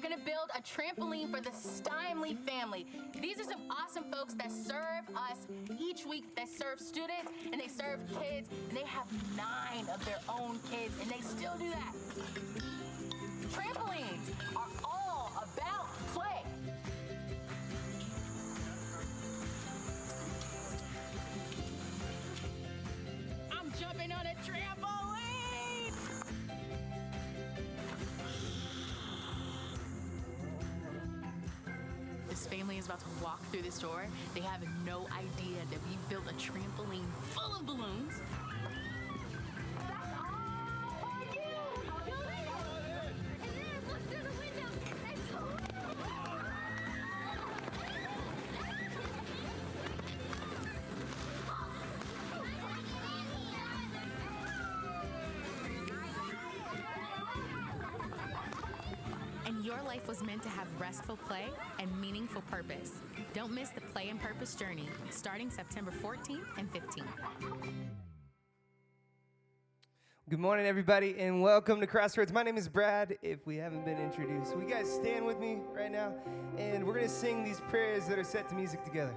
gonna build a trampoline for the Steinley family. These are some awesome folks that serve us each week, that serve students and they serve kids, and they have 9 of their own kids, and they still do that. Trampolines are all about play. I'm jumping on a trampoline! This family is about to walk through this door. They have no idea that we built a trampoline full of balloons. And your life was meant to have restful play and meaningful purpose. Don't miss the Play and Purpose Journey, starting September 14th and 15th. Good morning, everybody, and welcome to Crossroads. My name is Brad, if we haven't been introduced. Will you guys stand with me right now? And we're going to sing these prayers that are set to music together.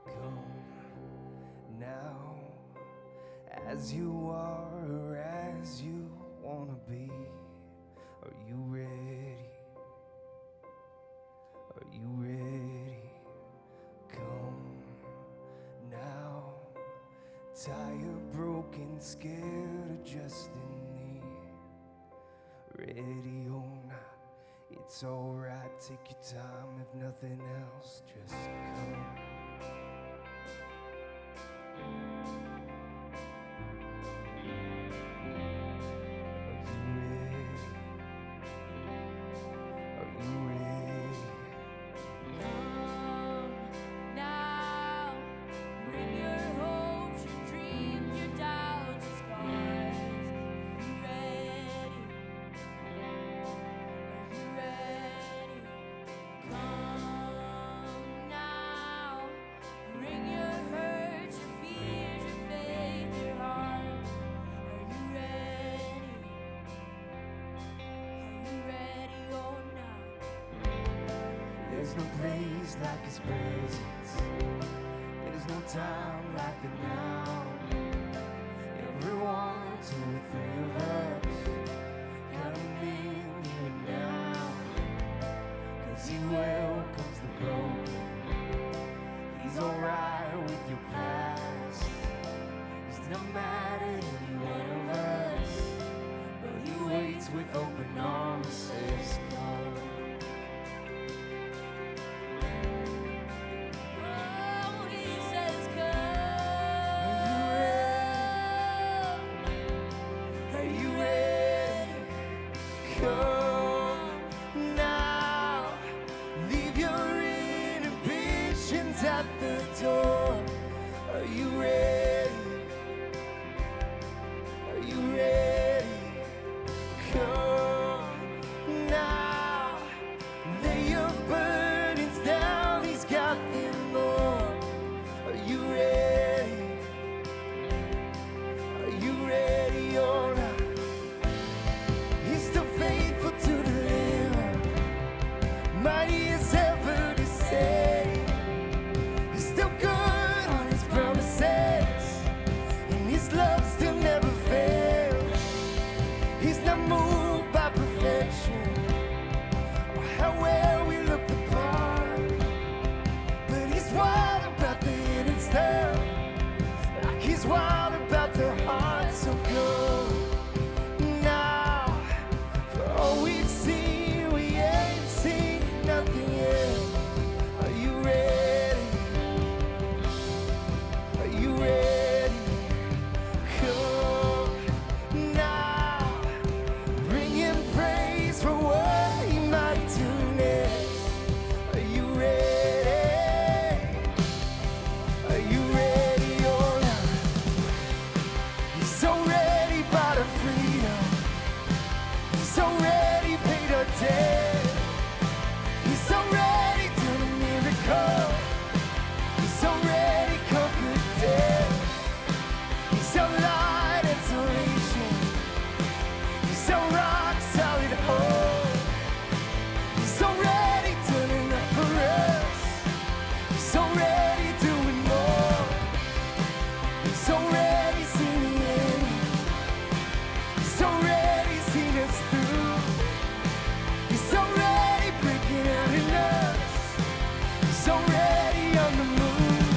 Come now, as you are or as you want to be. Are you ready? Are you ready? Come now. Tired, broken, scared, or just in need. Ready or not, it's alright. Take your time, if nothing else, just come. There's no place like His presence. There's no time like the now. Everyone, 2 or 3 of us, come in here now. 'Cause He welcomes the broken. He's alright with your past. He's not mad at any one of us, but He waits with open arms, says come. Come now, leave your inhibitions at the door. Are you ready? Are you ready? Come now, lay your burdens down. He's got them all. Are you ready? Are you ready or not? Faithful to deliver, mighty as ever to save. He's still good. already on the move.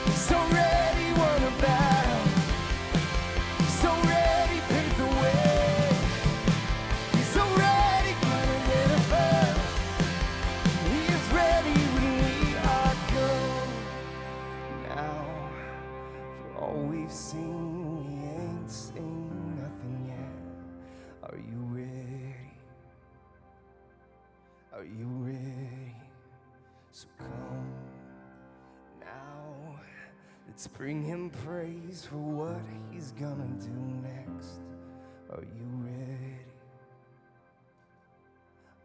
He's already won a battle. He's already paved the way. He's already gone ahead of us. He is ready when we are gone. Now, for all we've seen, we ain't seen nothing yet. Are you ready? Are you ready? So come now, let's bring him praise for what he's gonna do next. Are you ready?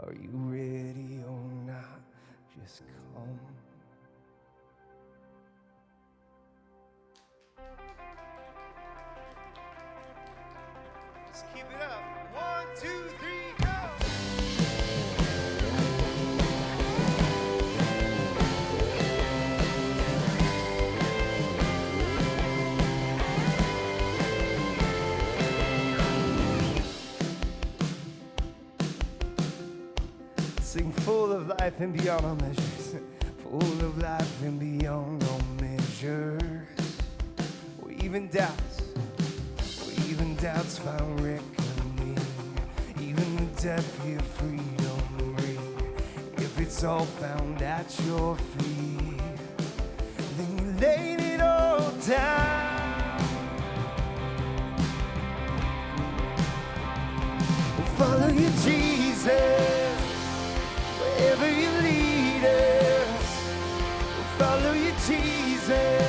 Are you ready or not? Just come. Let's keep it up. 1, 2, 3, go! Sing full of life and beyond all measures. Full of life and beyond all measures. Or even doubts found reckoning. Even the deaf hear freedom ring. If it's all found at your feet, then you laid it all down. We'll follow you, Jesus, wherever you lead us. We'll follow you, Jesus,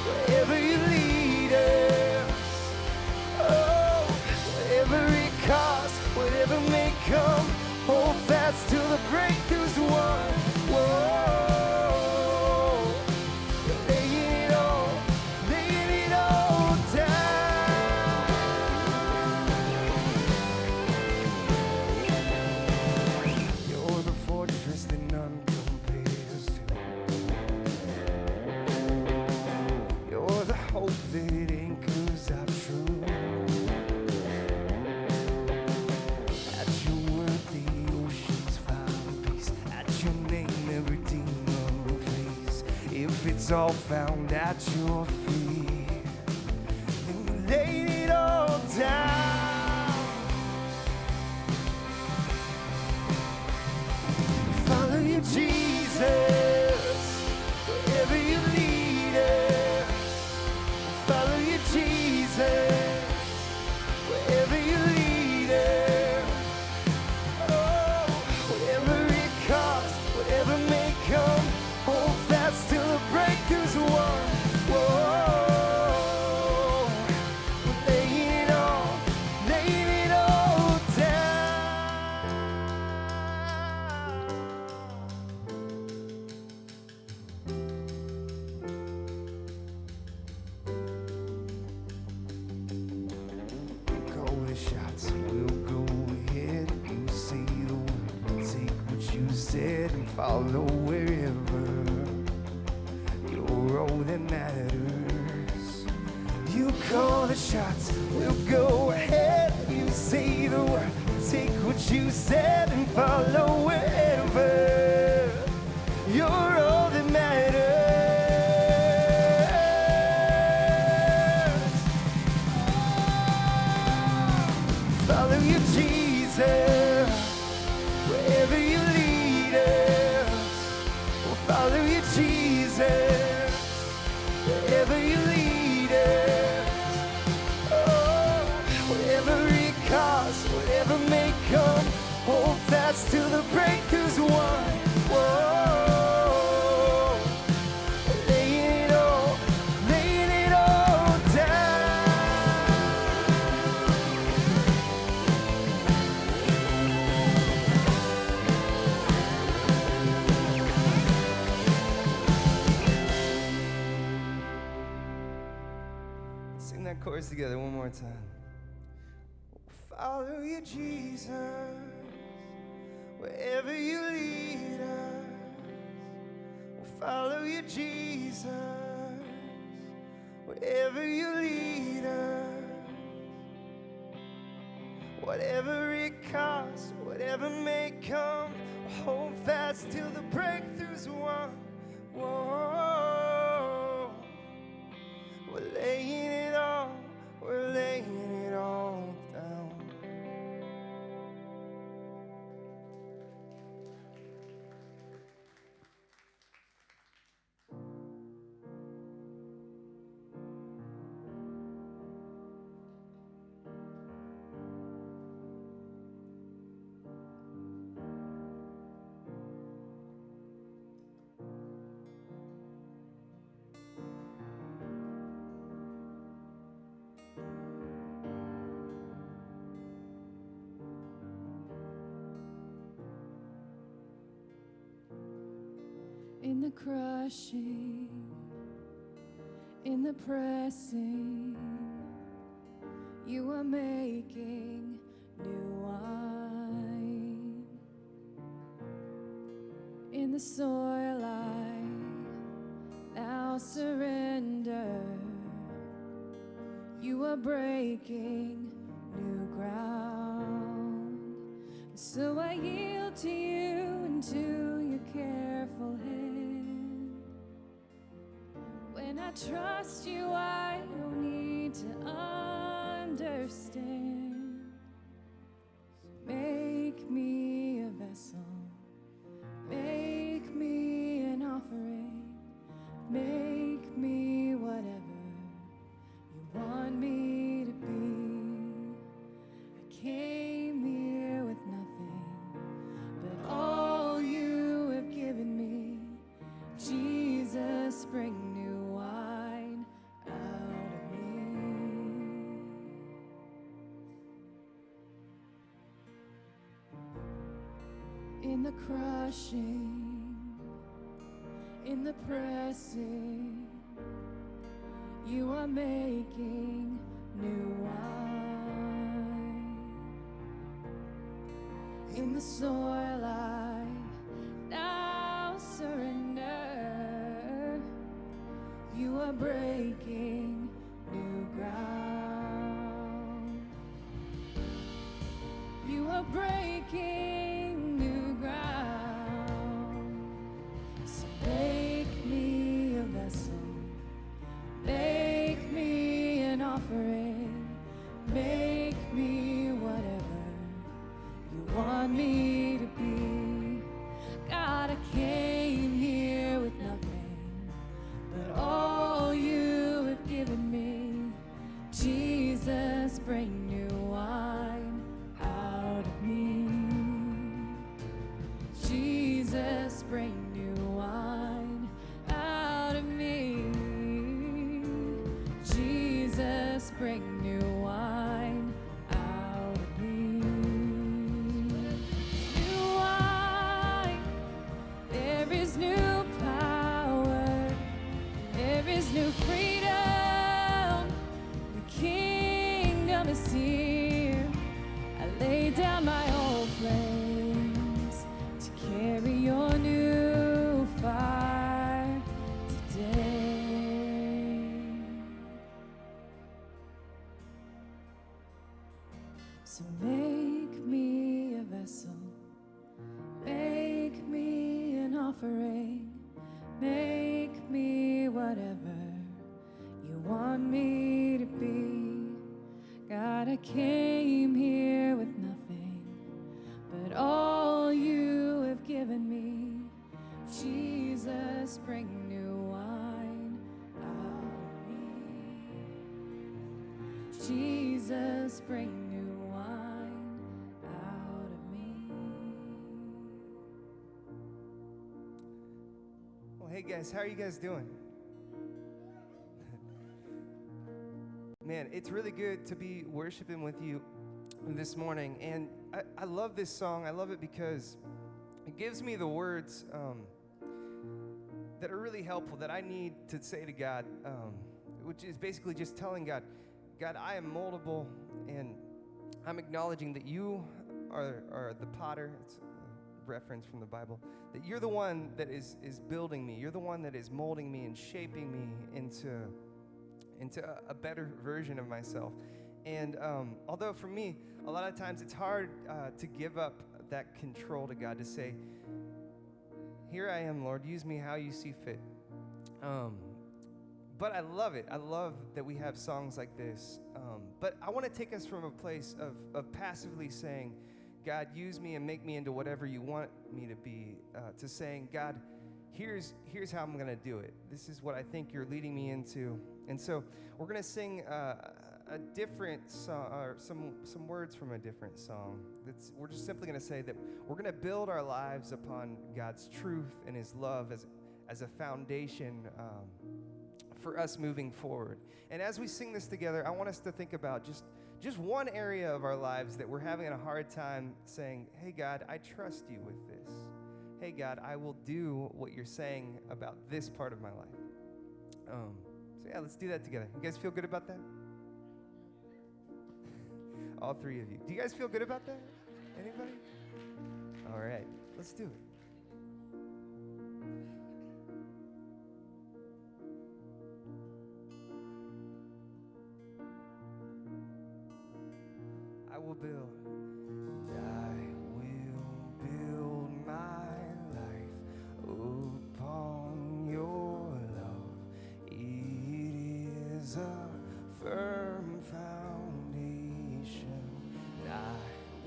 wherever you lead us. Oh, whatever it costs, whatever may come, hold fast till the breakthrough's won. Whoa, laying it all down. You're the fortress that none compares to. You're the hope that anchors our truth. At your word the oceans find peace. At your name every demon flees. If it's all found at your feet, then you laid it all down. Follow you, Jesus, wherever you lead us. Follow you, Jesus, wherever you lead us. Oh, whatever it costs, whatever may come, hold fast till the breakthrough's won. Whoa, we're laying it all down. Call the shots, we'll go ahead. You say the word, take what you said and follow wherever. You're all that matters. You call the shots, we'll go ahead. You say the word, take what you said and follow wherever. You're all that matters. Follow you, Jesus, wherever you lead us. We'll follow you, Jesus, wherever you lead us. Oh, whatever it costs, whatever may come, hold fast till the breakthrough's won. Whoa, laying it all down. Sing that chorus together one more time. Follow you, Jesus, wherever you lead us. We'll follow you, Jesus, wherever you lead us. Whatever it costs, whatever may come, Hold fast till the breakthrough's won. Whoa. We're laying it all down. In the crushing, in the pressing, you are making new wine. In the soil I now surrender, you are breaking new ground. So I yield to you and to your careful hand. When I trust you, I don't need to understand. So make me a vessel, make me an offering, make me whatever you want me to be. I came here with nothing but all you have given me. Jesus, bring new wine out of me. In the crushing, in the pressing, you are making new wine. In the soil I now surrender, you are breaking new ground. You are breaking new ground. So make me a vessel, make me an offering, make me whatever you want me to be. God, I came here with nothing but all you have given me. Jesus, bring new wine out of me. Jesus, bring new wine out of me. Jesus, bring new wine out of me. New wine, there is new power, there is new freedom. The kingdom is here. I lay down my old flames to carry your new fire today. So make me a vessel, make me an offering, make me whatever you want me to be. God, I came here with nothing but all you have given me. Jesus, bring new wine out of me. Jesus, bring new wine out of me. Well, hey guys, how are you guys doing? Man, it's really good to be worshiping with you this morning. And I love this song. I love it because it gives me the words that are really helpful that I need to say to God, which is basically just telling God, God, I am moldable, and I'm acknowledging that you are the potter. It's a reference from the Bible. That you're the one that is building me. You're the one that is molding me and shaping me into a better version of myself. And although for me, a lot of times it's hard to give up that control to God to say, here I am, Lord, use me how you see fit. But I love it. I love that we have songs like this. But I want to take us from a place of passively saying, God, use me and make me into whatever you want me to be, to saying, God, here's how I'm going to do it. This is what I think you're leading me into. And so we're going to sing a different song, or some words from a different song. We're just simply going to say that we're going to build our lives upon God's truth and his love as a foundation for us moving forward. And as we sing this together, I want us to think about just one area of our lives that we're having a hard time saying, hey, God, I trust you with this. Hey, God, I will do what you're saying about this part of my life. So yeah, let's do that together. You guys feel good about that? All three of you. Do you guys feel good about that? Anybody? All right, let's do it. I will build. I will build my life upon your love. It is a firm foundation. I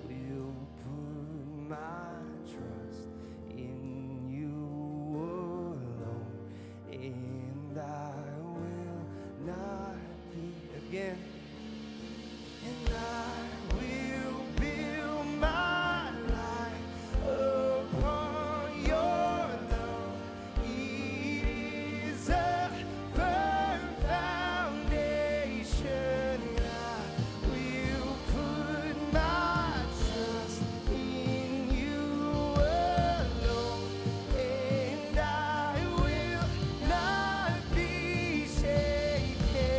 will put my trust in you alone, and I will not be again. And I will build my life upon your love. It is a firm foundation. I will put my trust in you alone, and I will not be shaken.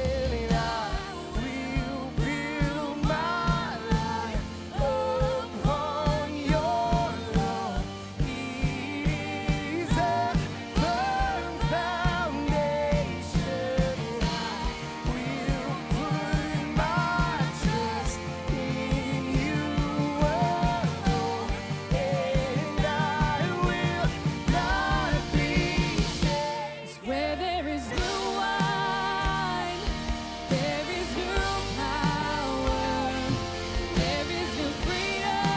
And I will build my life upon your love. It is a firm foundation. I will put my trust in you alone, and I will not be shaken. Where there is new wine, there is new power, there is new freedom.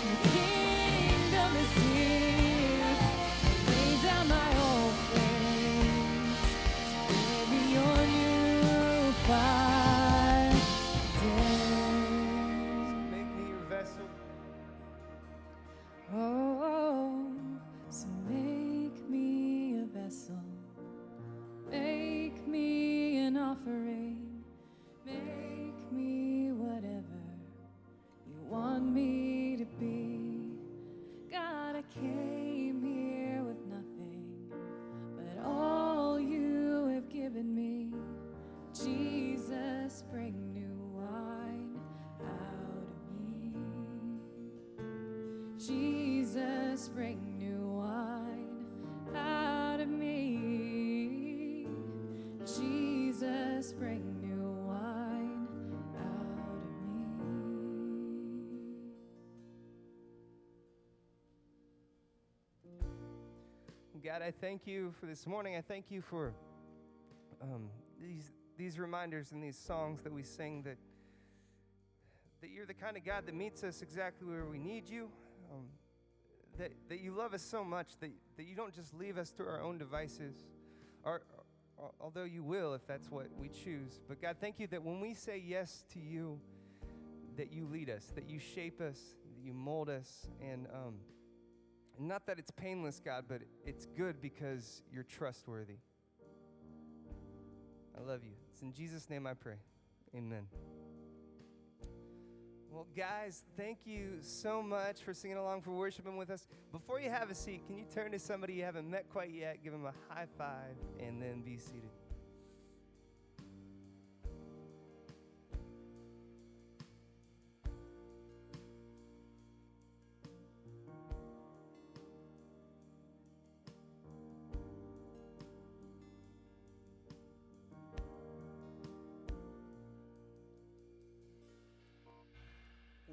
The kingdom is here. Lay down my old friends, carry your new fire. Make me your vessel. Oh, so make me a vessel, make me an offering, make me whatever you want me to be. God, I came here with nothing but all you have given me. Jesus, bring new wine out of me. Jesus, bring new wine out of me. Jesus, bring new wine out of me. God, I thank you for this morning. I thank you for these reminders and these songs that we sing, that you're the kind of God that meets us exactly where we need you, that you love us so much that you don't just leave us to our own devices, or although you will if that's what we choose. But God, thank you that when we say yes to you, that you lead us, that you shape us, that you mold us, and not that it's painless, God, but it's good because you're trustworthy. I love you. It's in Jesus' name I pray. Amen. Well, guys, thank you so much for singing along, for worshiping with us. Before you have a seat, can you turn to somebody you haven't met quite yet, give them a high five, and then be seated.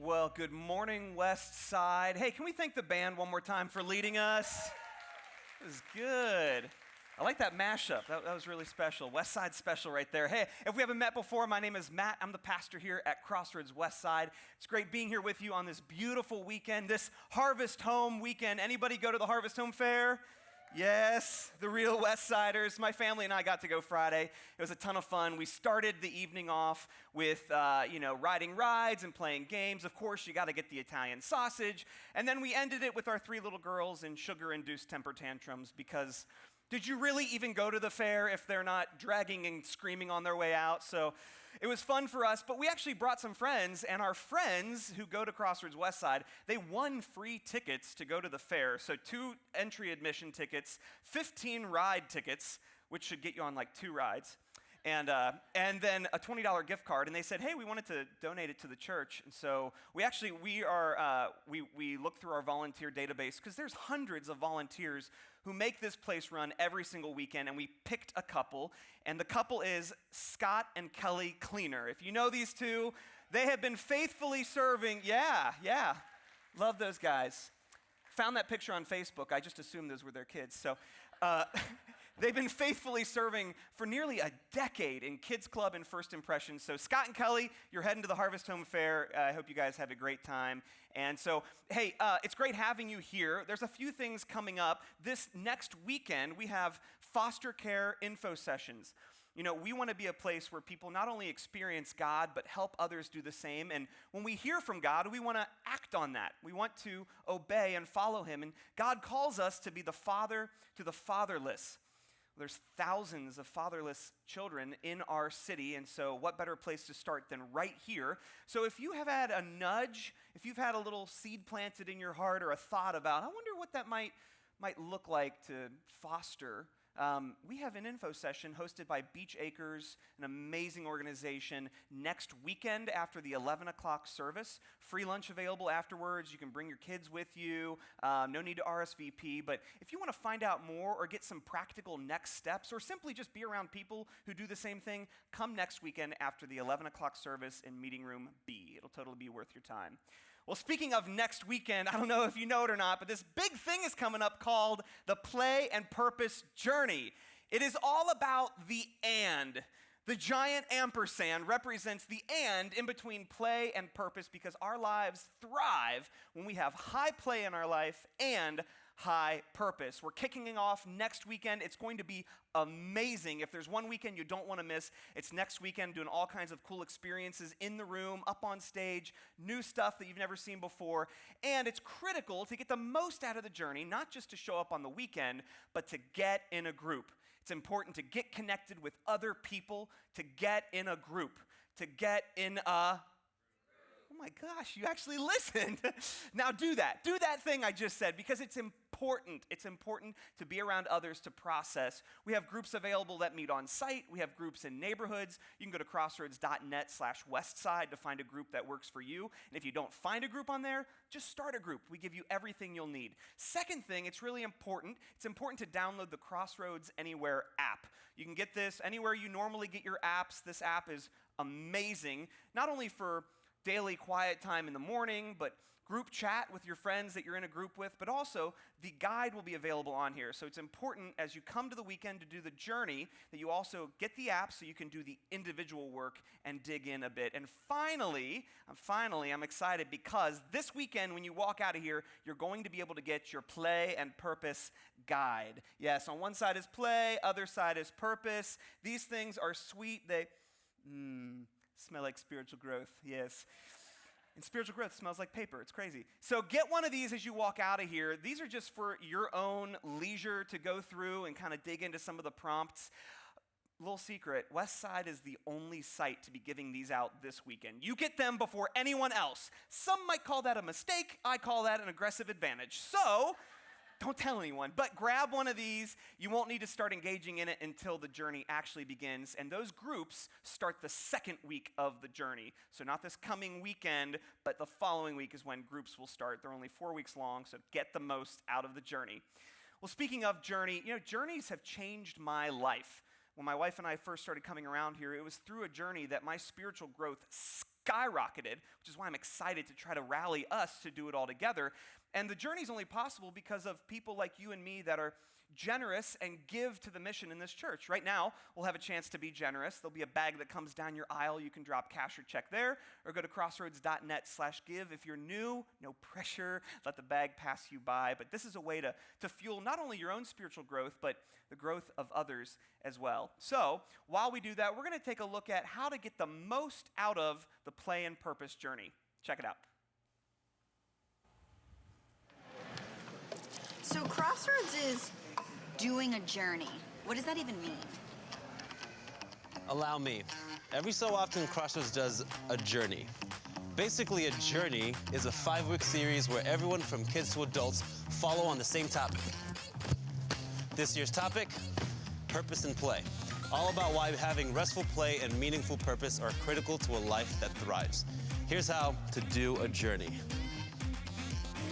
Well, good morning, West Side. Hey, can we thank the band one more time for leading us? It was good. I like that mashup. That was really special. West Side special right there. Hey, if we haven't met before, my name is Matt. I'm the pastor here at Crossroads West Side. It's great being here with you on this beautiful weekend, this Harvest Home weekend. Anybody go to the Harvest Home Fair? Yes, the real West Siders. My family and I got to go Friday. It was a ton of fun. We started the evening off with, riding rides and playing games. Of course, you got to get the Italian sausage. And then we ended it with our 3 little girls in sugar-induced temper tantrums because did you really even go to the fair if they're not dragging and screaming on their way out? So it was fun for us, but we actually brought some friends, and our friends who go to Crossroads West Side, they won free tickets to go to the fair. So 2 entry admission tickets, 15 ride tickets, which should get you on like 2 rides, and then a $20 gift card. And they said, hey, we wanted to donate it to the church. And so we looked through our volunteer database because there's hundreds of volunteers who make this place run every single weekend, and we picked a couple, and the couple is Scott and Kelly Cleaner. If you know these two, they have been faithfully serving. Yeah, love those guys. Found that picture on Facebook. I just assumed those were their kids. So they've been faithfully serving for nearly a decade in Kids Club and First Impressions. So Scott and Kelly, you're heading to the Harvest Home Fair. I hope you guys have a great time. And so, hey, it's great having you here. There's a few things coming up. This next weekend, we have foster care info sessions. You know, we want to be a place where people not only experience God, but help others do the same. And when we hear from God, we want to act on that. We want to obey and follow him. And God calls us to be the father to the fatherless. There's thousands of fatherless children in our city, and so what better place to start than right here? So if you have had a nudge, if you've had a little seed planted in your heart or a thought about, I wonder what that might look like to foster, we have an info session hosted by Beach Acres, an amazing organization, next weekend after the 11 o'clock service. Free lunch available afterwards. You can bring your kids with you. No need to RSVP. But if you want to find out more or get some practical next steps or simply just be around people who do the same thing, come next weekend after the 11 o'clock service in Meeting Room B. It'll totally be worth your time. Well, speaking of next weekend, I don't know if you know it or not, but this big thing is coming up called the Play and Purpose Journey. It is all about the and. The giant ampersand represents the and in between play and purpose because our lives thrive when we have high play in our life and high purpose. We're kicking it off next weekend. It's going to be amazing. If there's one weekend you don't want to miss, it's next weekend, doing all kinds of cool experiences in the room, up on stage, new stuff that you've never seen before. And it's critical to get the most out of the journey, not just to show up on the weekend, but to get in a group. It's important to get connected with other people, to get in a group, to get in a... Oh my gosh, you actually listened. Now do that. Do that thing I just said because it's important. It's important to be around others to process. We have groups available that meet on site. We have groups in neighborhoods. You can go to crossroads.net/westside to find a group that works for you. And if you don't find a group on there, just start a group. We give you everything you'll need. Second thing, it's really important. It's important to download the Crossroads Anywhere app. You can get this anywhere you normally get your apps. This app is amazing, not only for daily quiet time in the morning, but group chat with your friends that you're in a group with, but also the guide will be available on here. So it's important as you come to the weekend to do the journey that you also get the app so you can do the individual work and dig in a bit. And finally, I'm excited because this weekend when you walk out of here, you're going to be able to get your play and purpose guide. Yes, on one side is play, other side is purpose. These things are sweet. They smell like spiritual growth, yes. And spiritual growth smells like paper. It's crazy. So get one of these as you walk out of here. These are just for your own leisure to go through and kind of dig into some of the prompts. Little secret, Westside is the only site to be giving these out this weekend. You get them before anyone else. Some might call that a mistake. I call that an aggressive advantage. So don't tell anyone, but grab one of these. You won't need to start engaging in it until the journey actually begins. And those groups start the second week of the journey. So not this coming weekend, but the following week is when groups will start. They're only 4 weeks long, so get the most out of the journey. Well, speaking of journey, journeys have changed my life. When my wife and I first started coming around here, it was through a journey that my spiritual growth skyrocketed, which is why I'm excited to try to rally us to do it all together. And the journey is only possible because of people like you and me that are generous and give to the mission in this church. Right now, we'll have a chance to be generous. There'll be a bag that comes down your aisle. You can drop cash or check there, or go to crossroads.net/give. If you're new, no pressure. Let the bag pass you by. But this is a way to fuel not only your own spiritual growth, but the growth of others as well. So while we do that, we're going to take a look at how to get the most out of the play and purpose journey. Check it out. So Crossroads is doing a journey. What does that even mean? Allow me. Every so often, Crossroads does a journey. Basically, a journey is a 5-week series where everyone from kids to adults follow on the same topic. This year's topic, purpose and play. All about why having restful play and meaningful purpose are critical to a life that thrives. Here's how to do a journey.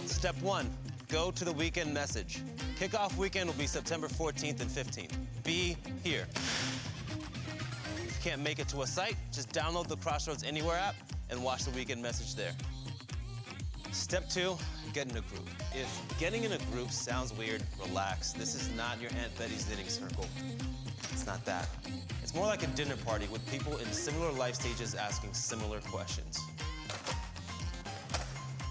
Step 1, go to the weekend message. Kickoff weekend will be September 14th and 15th. Be here. If you can't make it to a site, just download the Crossroads Anywhere app and watch the weekend message there. Step 2, get in a group. If getting in a group sounds weird, relax. This is not your Aunt Betty's knitting circle. It's not that. It's more like a dinner party with people in similar life stages asking similar questions.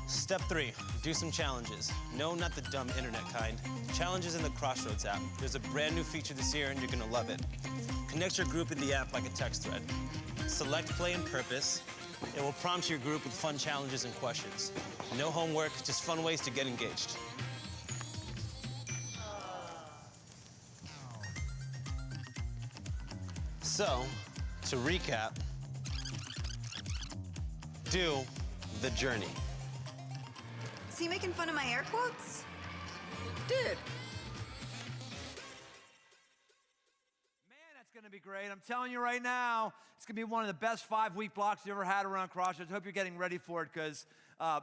Step 3, do some challenges. No, not the dumb internet kind. Challenges in the Crossroads app. There's a brand new feature this year and you're gonna love it. Connect your group in the app like a text thread. Select play and purpose. It will prompt your group with fun challenges and questions. No homework, just fun ways to get engaged. So, to recap, do the journey. Is he making fun of my air quotes? Dude. Man, that's going to be great. I'm telling you right now, it's going to be one of the best 5-week blocks you ever had around Crossroads. I hope you're getting ready for it because,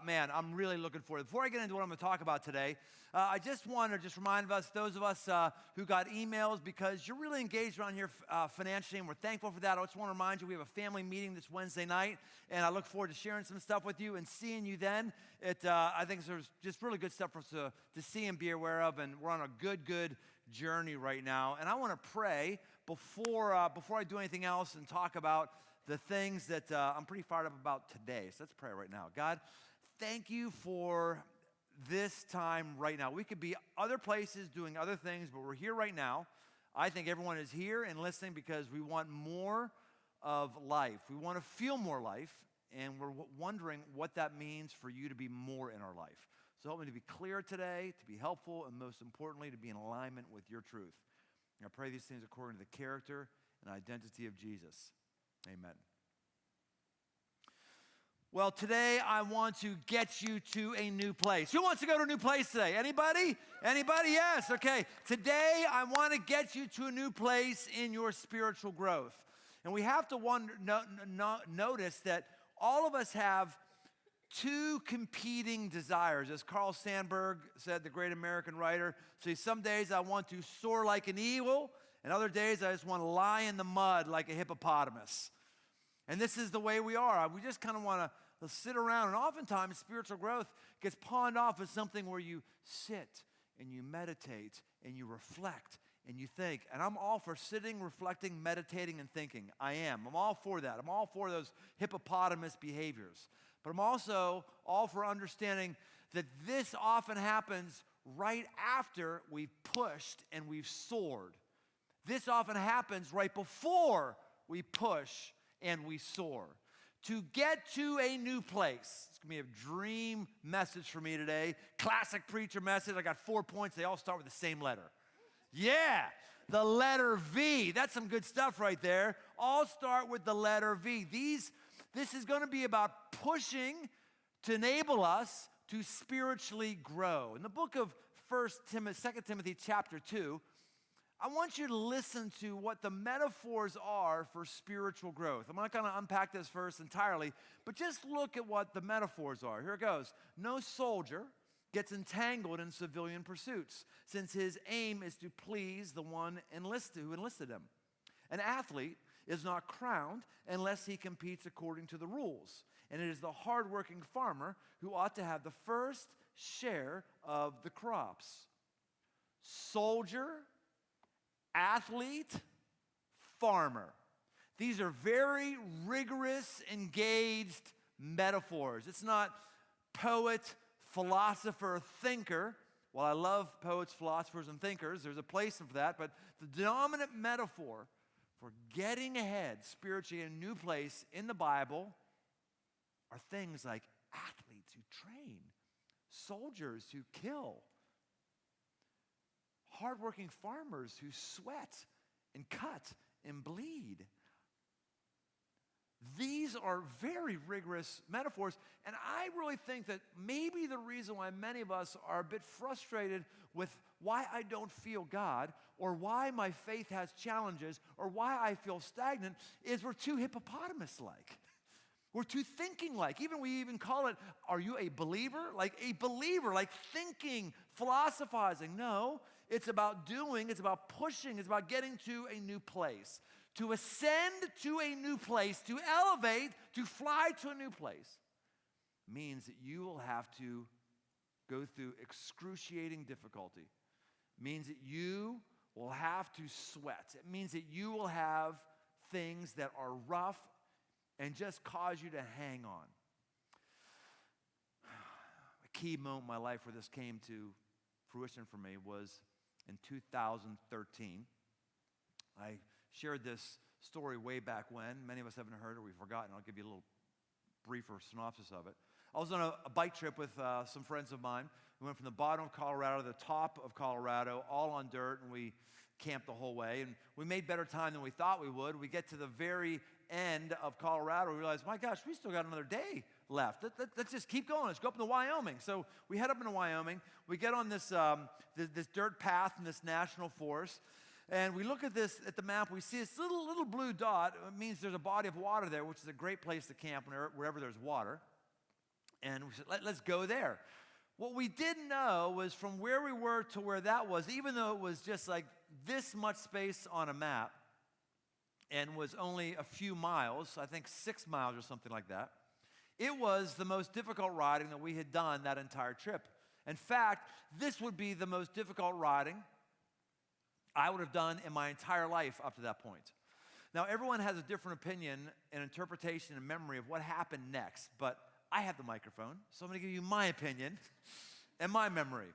man, I'm really looking forward to it. Before I get into what I'm going to talk about today, I just want to remind us, those of us who got emails, because you're really engaged around here financially, and we're thankful for that. I just want to remind you we have a family meeting this Wednesday night, and I look forward to sharing some stuff with you and seeing you then. I think there's just really good stuff for us to see and be aware of, and we're on a good journey right now. And I want to pray before I do anything else and talk about the things that I'm pretty fired up about today. So let's pray right now. God, thank you for this time right now. We could be other places doing other things, but we're here right now. I think everyone is here and listening because we want more of life. We want to feel more life, and we're wondering what that means for you to be more in our life. So help me to be clear today, to be helpful, and most importantly, to be in alignment with your truth. And I pray these things according to the character and identity of Jesus. Amen. Well, today I want to get you to a new place. Who wants to go to a new place today? Anybody? Anybody? Yes. Okay. Today I want to get you to a new place in your spiritual growth. And we have to notice that all of us have two competing desires. As Carl Sandburg said, the great American writer, see, some days I want to soar like an eagle, and other days I just want to lie in the mud like a hippopotamus. And this is the way we are. We just kind of want to sit around. And oftentimes, spiritual growth gets pawned off as something where you sit and you meditate and you reflect and you think. And I'm all for sitting, reflecting, meditating, and thinking. I am. I'm all for that. I'm all for those hippopotamus behaviors. But I'm also all for understanding that this often happens right after we've pushed and we've soared. This often happens right before we push and we soar. To get to a new place. It's going to be a dream message for me today. Classic preacher message. I got 4 points. They all start with the same letter. Yeah, the letter V. That's some good stuff right there. All start with the letter V. This is going to be about pushing to enable us to spiritually grow. In the book of 2 Timothy chapter 2, I want you to listen to what the metaphors are for spiritual growth. I'm not going to unpack this verse entirely, but just look at what the metaphors are. Here it goes. No soldier gets entangled in civilian pursuits, since his aim is to please the one who enlisted him. An athlete is not crowned unless he competes according to the rules. And it is the hardworking farmer who ought to have the first share of the crops. Soldier, athlete, farmer. These are very rigorous, engaged metaphors. It's not poet, philosopher, thinker. While I love poets, philosophers, and thinkers, there's a place for that, but the dominant metaphor for getting ahead spiritually in a new place in the Bible are things like athletes who train, soldiers who kill, hardworking farmers who sweat and cut and bleed. These are very rigorous metaphors, and I really think that maybe the reason why many of us are a bit frustrated with why I don't feel God, or why my faith has challenges, or why I feel stagnant is we're too hippopotamus-like. We're too thinking-like. We even call it, are you a believer? Like a believer, like thinking, philosophizing. No, it's about doing, it's about pushing, it's about getting to a new place. To ascend to a new place, to elevate, to fly to a new place, means that you will have to go through excruciating difficulty. Means that you will have to sweat. It means that you will have things that are rough and just cause you to hang on. A key moment in my life where this came to fruition for me was in 2013. I shared this story way back when. Many of us haven't heard it, we've forgotten. I'll give you a little briefer synopsis of it. I was on a bike trip with some friends of mine. We went from the bottom of Colorado to the top of Colorado, all on dirt, and we camped the whole way. And we made better time than we thought we would. We get to the very end of Colorado, we realize, my gosh, we still got another day left. Let's just keep going. Let's go up into Wyoming. So we head up into Wyoming. We get on this dirt path in this national forest. And we look at the map, we see this little blue dot. It means there's a body of water there, which is a great place to camp wherever there's water. And we said, let's go there. What we didn't know was from where we were to where that was, even though it was just like this much space on a map and was only a few miles, I think 6 miles or something like that, it was the most difficult riding that we had done that entire trip. In fact, this would be the most difficult riding I would have done in my entire life up to that point. Now, everyone has a different opinion and interpretation and memory of what happened next, but I have the microphone, so I'm going to give you my opinion and my memory.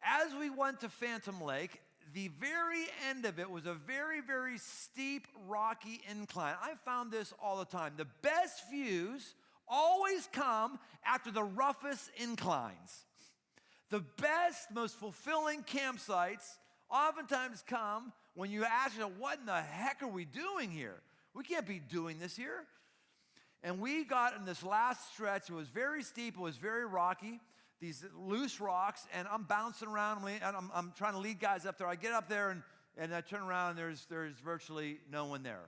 As we went to Phantom Lake, the very end of it was a very, very steep, rocky incline. I found this all the time. The best views always come after the roughest inclines. The best, most fulfilling campsites oftentimes come when you ask yourself, what in the heck are we doing here? We can't be doing this here. And we got in this last stretch. It was very steep. It was very rocky. These loose rocks, and I'm bouncing around. I'm trying to lead guys up there. I get up there, and I turn around, and there's virtually no one there.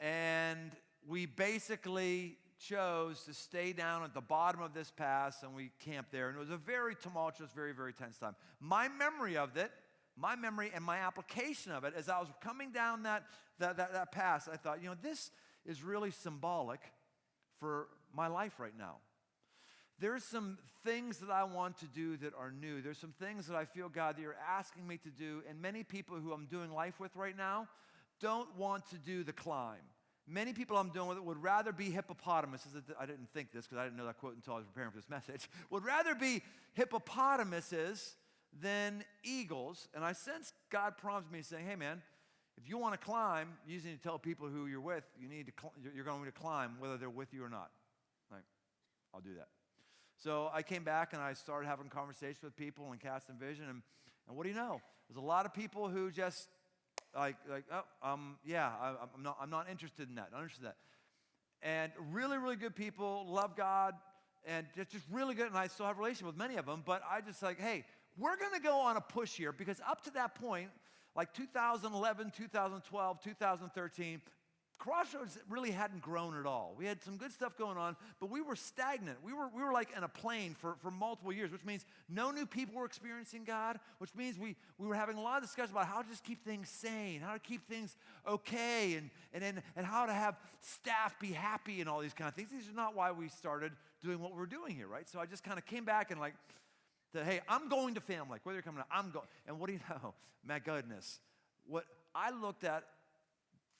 And we basically chose to stay down at the bottom of this pass, and we camped there. And it was a very tumultuous, very, very tense time. My memory of it, my memory and my application of it, as I was coming down that pass, I thought, this is really symbolic for my life right now. There's some things that I want to do that are new. There's some things that I feel, God, that you're asking me to do, and many people who I'm doing life with right now don't want to do the climb. Many people I'm doing with it would rather be hippopotamuses. I didn't think this because I didn't know that quote until I was preparing for this message. Would rather be hippopotamuses than eagles. And I sense God prompts me saying, hey man, if you want to climb, you just need to tell people who you're with, you're going to climb whether they're with you or not. Like, I'll do that. So I came back and I started having conversations with people and casting vision. And what do you know? There's a lot of people who just I'm not interested in that. Not interested in that. And really, really good people, love God, and just really good. And I still have a relationship with many of them. But I just like, hey, we're going to go on a push here because up to that point, like 2011, 2012, 2013, Crossroads really hadn't grown at all. We had some good stuff going on, but we were stagnant. We were like in a plane for multiple years, which means no new people were experiencing God, which means we were having a lot of discussion about how to just keep things sane, how to keep things okay, and how to have staff be happy and all these kind of things. These are not why we started doing what we're doing here, right? So I just kind of came back and like, said, hey, I'm going to Family Lake. Whether you're coming, I'm going. And what do you know? My goodness, what I looked at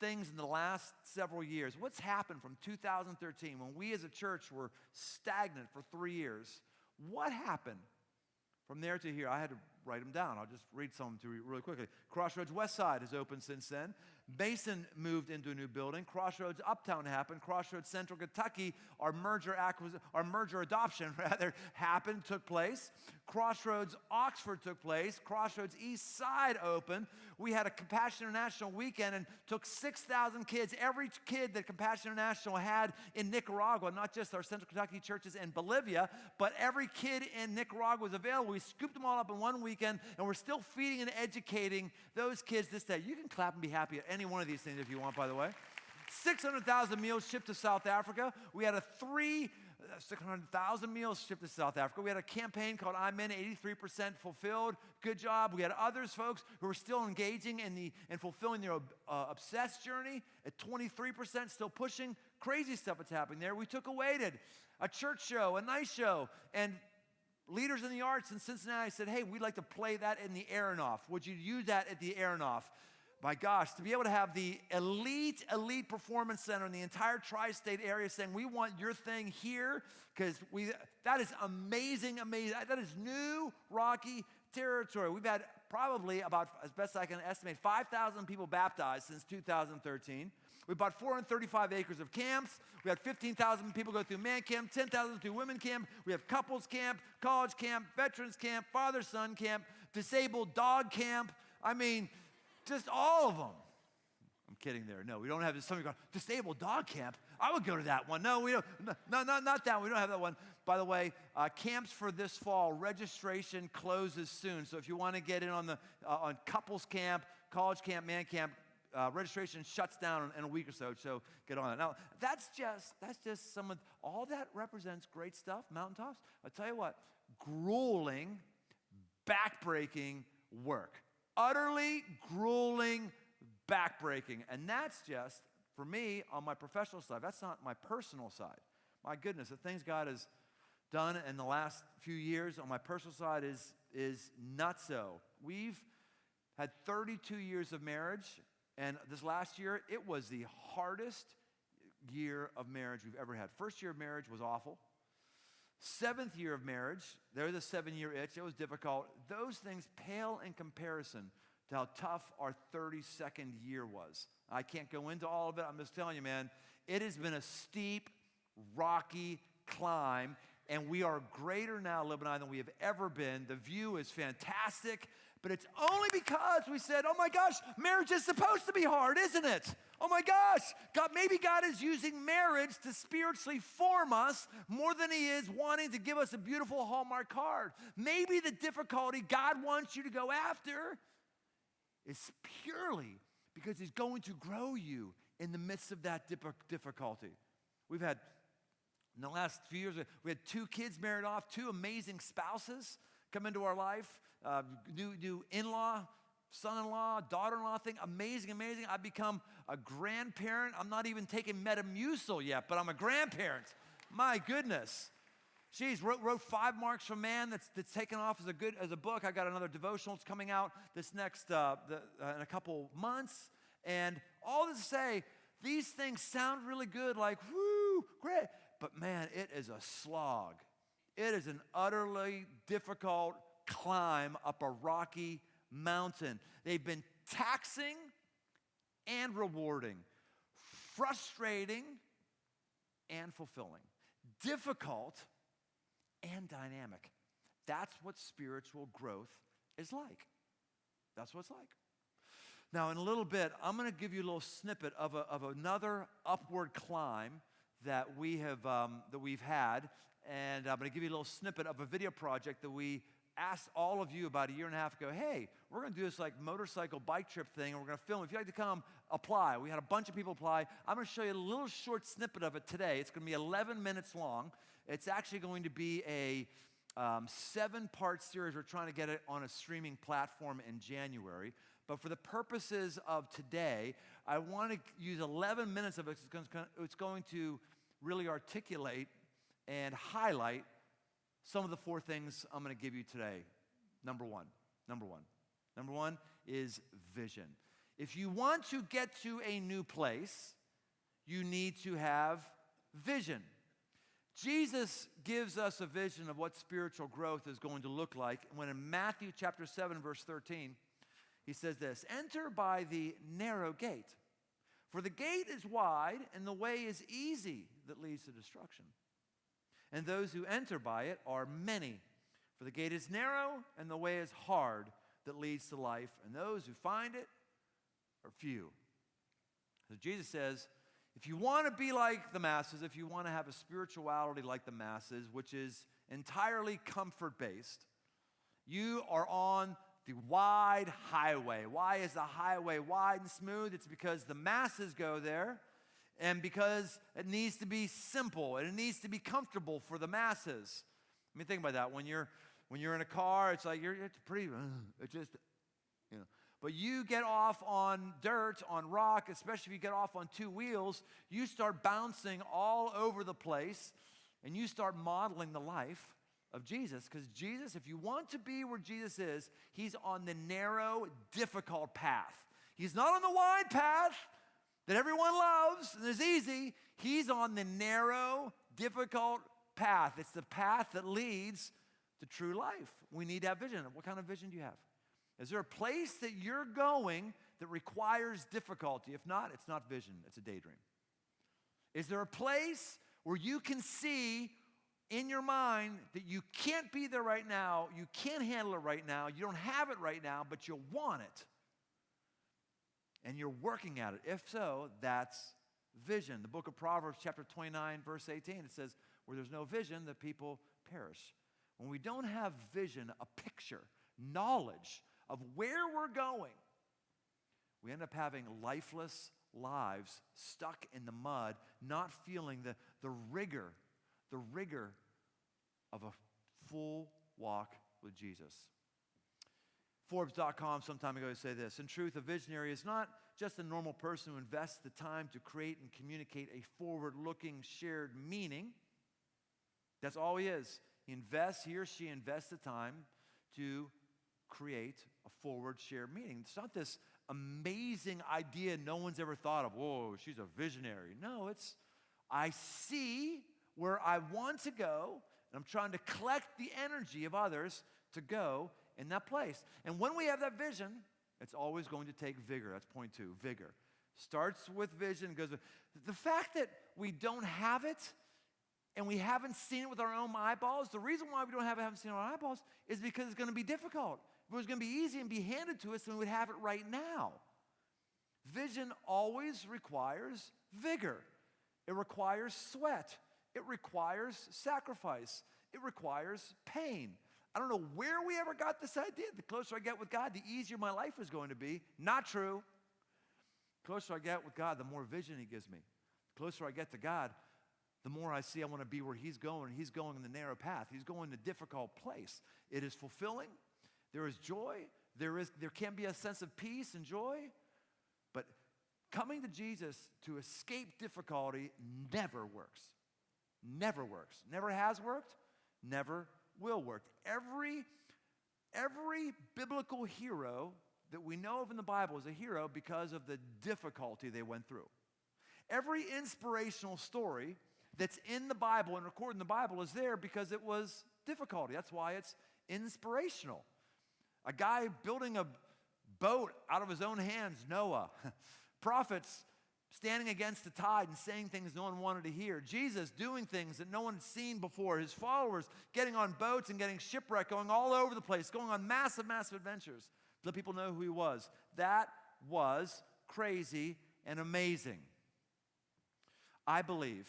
things in the last several years. What's happened from 2013 when we as a church were stagnant for 3 years? What happened from there to here? I had to write them down. I'll just read some to you really quickly. Crossroads West Side has opened since then. Mason moved into a new building. Crossroads Uptown happened. Crossroads Central Kentucky, our merger adoption rather, took place. Crossroads Oxford took place. Crossroads East Side opened. We had a Compassion International weekend and took 6,000 kids, every kid that Compassion International had in Nicaragua, not just our Central Kentucky churches in Bolivia, but every kid in Nicaragua was available. We scooped them all up in one weekend, and we're still feeding and educating those kids this day. You can clap and be happy at any one of these things if you want, by the way. 600,000 meals shipped to South Africa. We had 600,000 meals shipped to South Africa. We had a campaign called I'm In, 83% fulfilled. Good job. We had others, folks, who were still engaging in fulfilling their obsessed journey at 23%, still pushing. Crazy stuff that's happening there. We took Awaited, a church show, a nice show, and leaders in the arts in Cincinnati said, hey, we'd like to play that in the Aronoff. Would you use that at the Aronoff? My gosh, to be able to have the elite performance center in the entire tri-state area saying, we want your thing here, because that is amazing. That is new Rocky territory. We've had probably about, as best I can estimate, 5,000 people baptized since 2013. We bought 435 acres of camps. We had 15,000 people go through man camp, 10,000 through women camp. We have couples camp, college camp, veterans camp, father-son camp, disabled dog camp. I mean, just all of them. I'm kidding there. No, we don't have somebody going, disabled dog camp. I would go to that one. No, we don't. No, not that one. We don't have that one. By the way, camps for this fall, registration closes soon. So if you want to get in on couples camp, college camp, man camp, registration shuts down in a week or so get on it. Now, that's just some of, all that represents great stuff, mountaintops. I'll tell you what, grueling, backbreaking work. Utterly grueling, backbreaking. And that's just, for me, on my professional side. That's not my personal side. My goodness, the things God has done in the last few years on my personal side is nutso. We've had 32 years of marriage, and this last year, it was the hardest year of marriage we've ever had. First year of marriage was awful. 7th year of marriage, there's a 7-year itch. It was difficult. Those things pale in comparison to how tough our 32nd year was. I can't go into all of it. I'm just telling you, man, it has been a steep, rocky climb, and we are greater now, Lib and I, than we have ever been. The view is fantastic, but it's only because we said, oh my gosh, marriage is supposed to be hard, isn't it? Oh my gosh, maybe God is using marriage to spiritually form us more than he is wanting to give us a beautiful Hallmark card. Maybe the difficulty God wants you to go after is purely because he's going to grow you in the midst of that difficulty. We've had, in the last few years, we had 2 kids married off, 2 amazing spouses come into our life, new in-law, son-in-law, daughter-in-law thing, amazing. I've become a grandparent. I'm not even taking Metamucil yet, but I'm a grandparent. My goodness. She's wrote 5 Marks from Man that's taken off as a book. I got another devotional that's coming out this next in a couple months. And all this to say, these things sound really good, like, whoo, great. But man, it is a slog. It is an utterly difficult climb up a rocky mountain. They've been taxing and rewarding, frustrating and fulfilling, difficult and dynamic. That's what spiritual growth is like. That's what it's like. Now, in a little bit, I'm going to give you a little snippet of another upward climb that we've had, and I'm going to give you a little snippet of a video project that we asked all of you about a year and a half ago, hey, we're going to do this like motorcycle bike trip thing, and we're going to film. If you'd like to come, apply. We had a bunch of people apply. I'm going to show you a little short snippet of it today. It's going to be 11 minutes long. It's actually going to be a 7-part series. We're trying to get it on a streaming platform in January. But for the purposes of today, I want to use 11 minutes of it. It's going to really articulate and highlight some of the 4 things I'm going to give you today. Number one is vision. If you want to get to a new place, you need to have vision. Jesus gives us a vision of what spiritual growth is going to look like. When in Matthew chapter 7, verse 13, he says this, enter by the narrow gate. For the gate is wide and the way is easy that leads to destruction. And those who enter by it are many. For the gate is narrow and the way is hard that leads to life. And those who find it are few. So Jesus says, if you want to be like the masses, if you want to have a spirituality like the masses, which is entirely comfort-based, you are on the wide highway. Why is the highway wide and smooth? It's because the masses go there, and because it needs to be simple and it needs to be comfortable for the masses. I mean, think about that. When you're in a car, it's like it's pretty. It's just, you know. But you get off on dirt, on rock, especially if you get off on 2 wheels, you start bouncing all over the place, and you start modeling the life of Jesus. Because Jesus, if you want to be where Jesus is, he's on the narrow, difficult path. He's not on the wide path that everyone loves and is easy. He's on the narrow, difficult path. It's the path that leads to true life. We need to have vision. What kind of vision do you have? Is there a place that you're going that requires difficulty? If not, it's not vision, it's a daydream. Is there a place where you can see in your mind that you can't be there right now, you can't handle it right now, you don't have it right now, but you want it? And you're working at it. If so, that's vision. The book of Proverbs, chapter 29, verse 18, it says, where there's no vision, the people perish. When we don't have vision, a picture, knowledge of where we're going, we end up having lifeless lives stuck in the mud, not feeling the rigor of a full walk with Jesus. Forbes.com some time ago said this, in truth, a visionary is not just a normal person who invests the time to create and communicate a forward-looking shared meaning. That's all he is. He or she invests the time to create a forward shared meaning. It's not this amazing idea no one's ever thought of. Whoa, she's a visionary. No, it's I see where I want to go, and I'm trying to collect the energy of others to go in that place. And when we have that vision, it's always going to take vigor. That's point 2, vigor. Starts with vision, goes with the fact that we don't have it and we haven't seen it with our own eyeballs. The reason why we haven't seen it with our eyeballs is because it's going to be difficult. If it was going to be easy and be handed to us, then we would have it right now. Vision always requires vigor. It requires sweat. It requires sacrifice. It requires pain. I don't know where we ever got this idea. The closer I get with God, the easier my life is going to be. Not true. The closer I get with God, the more vision he gives me. The closer I get to God, the more I see I want to be where he's going. He's going in the narrow path. He's going in a difficult place. It is fulfilling. There is joy. There can be a sense of peace and joy. But coming to Jesus to escape difficulty never works. Never works. Never has worked. Never will work. Every biblical hero that we know of in the Bible is a hero because of the difficulty they went through. Every inspirational story that's in the Bible and recorded in the Bible is there because it was difficulty. That's why it's inspirational. A guy building a boat out of his own hands, Noah. Prophets standing against the tide and saying things no one wanted to hear. Jesus doing things that no one had seen before. His followers getting on boats and getting shipwrecked, going all over the place, going on massive, massive adventures to let people know who he was. That was crazy and amazing. I believe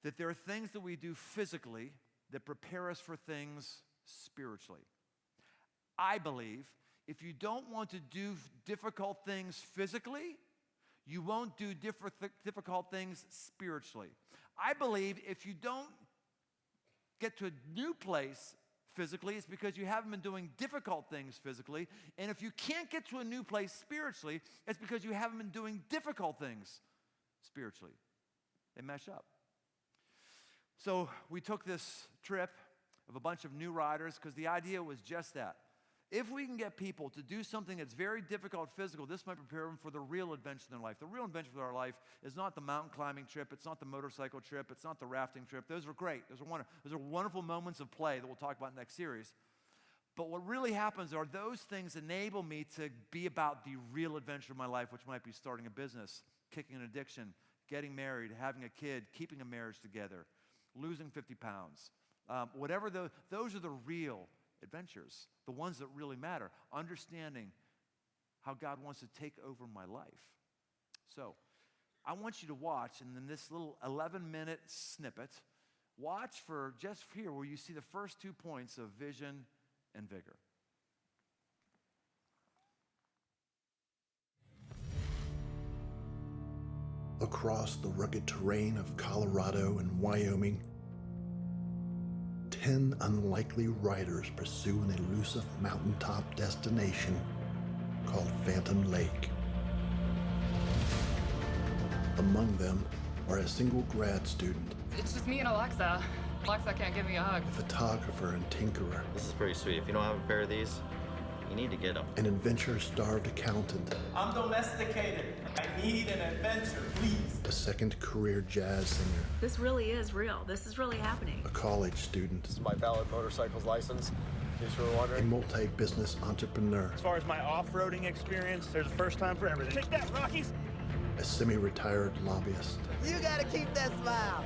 that there are things that we do physically that prepare us for things spiritually. I believe if you don't want to do difficult things physically, you won't do difficult things spiritually. I believe if you don't get to a new place physically, it's because you haven't been doing difficult things physically. And if you can't get to a new place spiritually, it's because you haven't been doing difficult things spiritually. They mesh up. So we took this trip of a bunch of new riders because the idea was just that. If we can get people to do something that's very difficult physical, this might prepare them for the real adventure in their life. The real adventure of their life is not the mountain climbing trip. It's not the motorcycle trip. It's not the rafting trip. Those are great. Those are wonderful moments of play that we'll talk about next series. But what really happens are those things enable me to be about the real adventure of my life, which might be starting a business, kicking an addiction, getting married, having a kid, keeping a marriage together, losing 50 pounds. Whatever those are the real adventures, the ones that really matter, understanding how God wants to take over my life. So I want you to watch, and in this little 11-minute snippet, watch for just here where you see the first 2 points of vision and vigor. Across the rugged terrain of Colorado and Wyoming, 10 unlikely riders pursue an elusive mountaintop destination called Phantom Lake. Among them are a single grad student, It's just me and Alexa. Alexa can't give me a hug. a photographer and tinkerer, This is pretty sweet. If you don't have a pair of these, you need to get them. an adventure-starved accountant, I'm domesticated. I need an adventure, please. a second career jazz singer, This really is real. This is really happening. a college student, This is my valid motorcycles license, in case you were a wondering. multi-business entrepreneur, As far as my off-roading experience, there's a first time for everything. Take that, Rockies! a semi-retired lobbyist, You gotta keep that smile.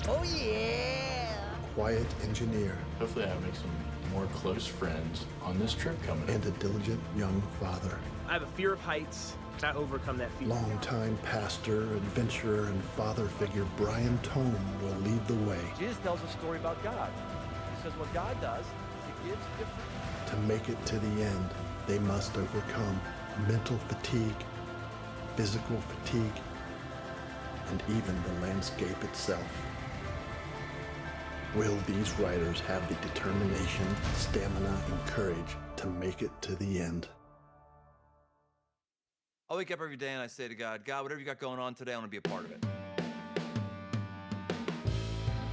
Oh, yeah. a quiet engineer, Hopefully I make some more close friends on this trip coming and a diligent young father. I have a fear of heights. I overcome that fear. Longtime pastor, adventurer, and father figure Brian Tome will lead the way. Jesus tells a story about God. He says what God does is he gives different. To make it to the end, they must overcome mental fatigue, physical fatigue, and even the landscape itself. Will these riders have the determination, stamina, and courage to make it to the end? I wake up every day and I say to God, God, whatever you got going on today, I want to be a part of it.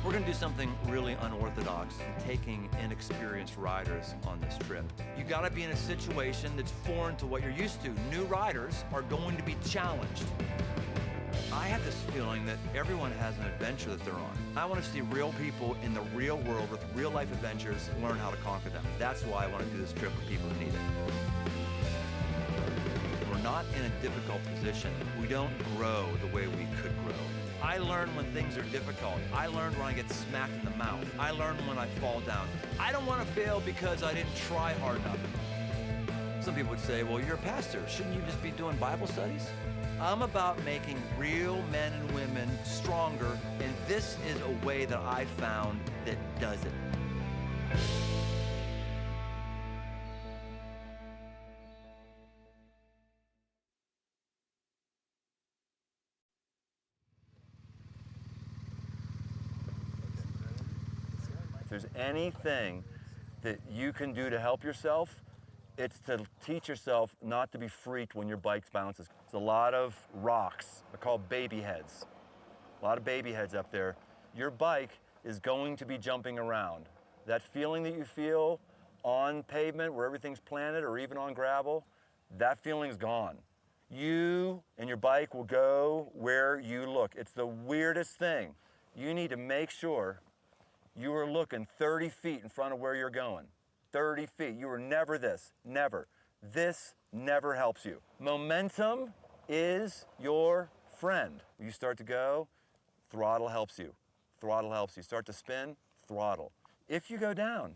We're going to do something really unorthodox in taking inexperienced riders on this trip. You got to be in a situation that's foreign to what you're used to. New riders are going to be challenged. I have this feeling that everyone has an adventure that they're on. I want to see real people in the real world with real life adventures learn how to conquer them. That's why I want to do this trip with people who need it. We're not in a difficult position. We don't grow the way we could grow. I learn when things are difficult. I learned when I get smacked in the mouth. I learn when I fall down. I don't want to fail because I didn't try hard enough. Some people would say, well, you're a pastor. Shouldn't you just be doing Bible studies? I'm about making real men and women stronger, and this is a way that I found that does it. If there's anything that you can do to help yourself, it's to teach yourself not to be freaked when your bike bounces. It's a lot of rocks. They're called baby heads. A lot of baby heads up there. Your bike is going to be jumping around. That feeling that you feel on pavement where everything's planted or even on gravel, that feeling's gone. You and your bike will go where you look. It's the weirdest thing. You need to make sure you are looking 30 feet in front of where you're going. 30 feet. You were never this. Never. This never helps you. Momentum is your friend. When you start to go, throttle helps you. Throttle helps you. Start to spin, throttle. If you go down,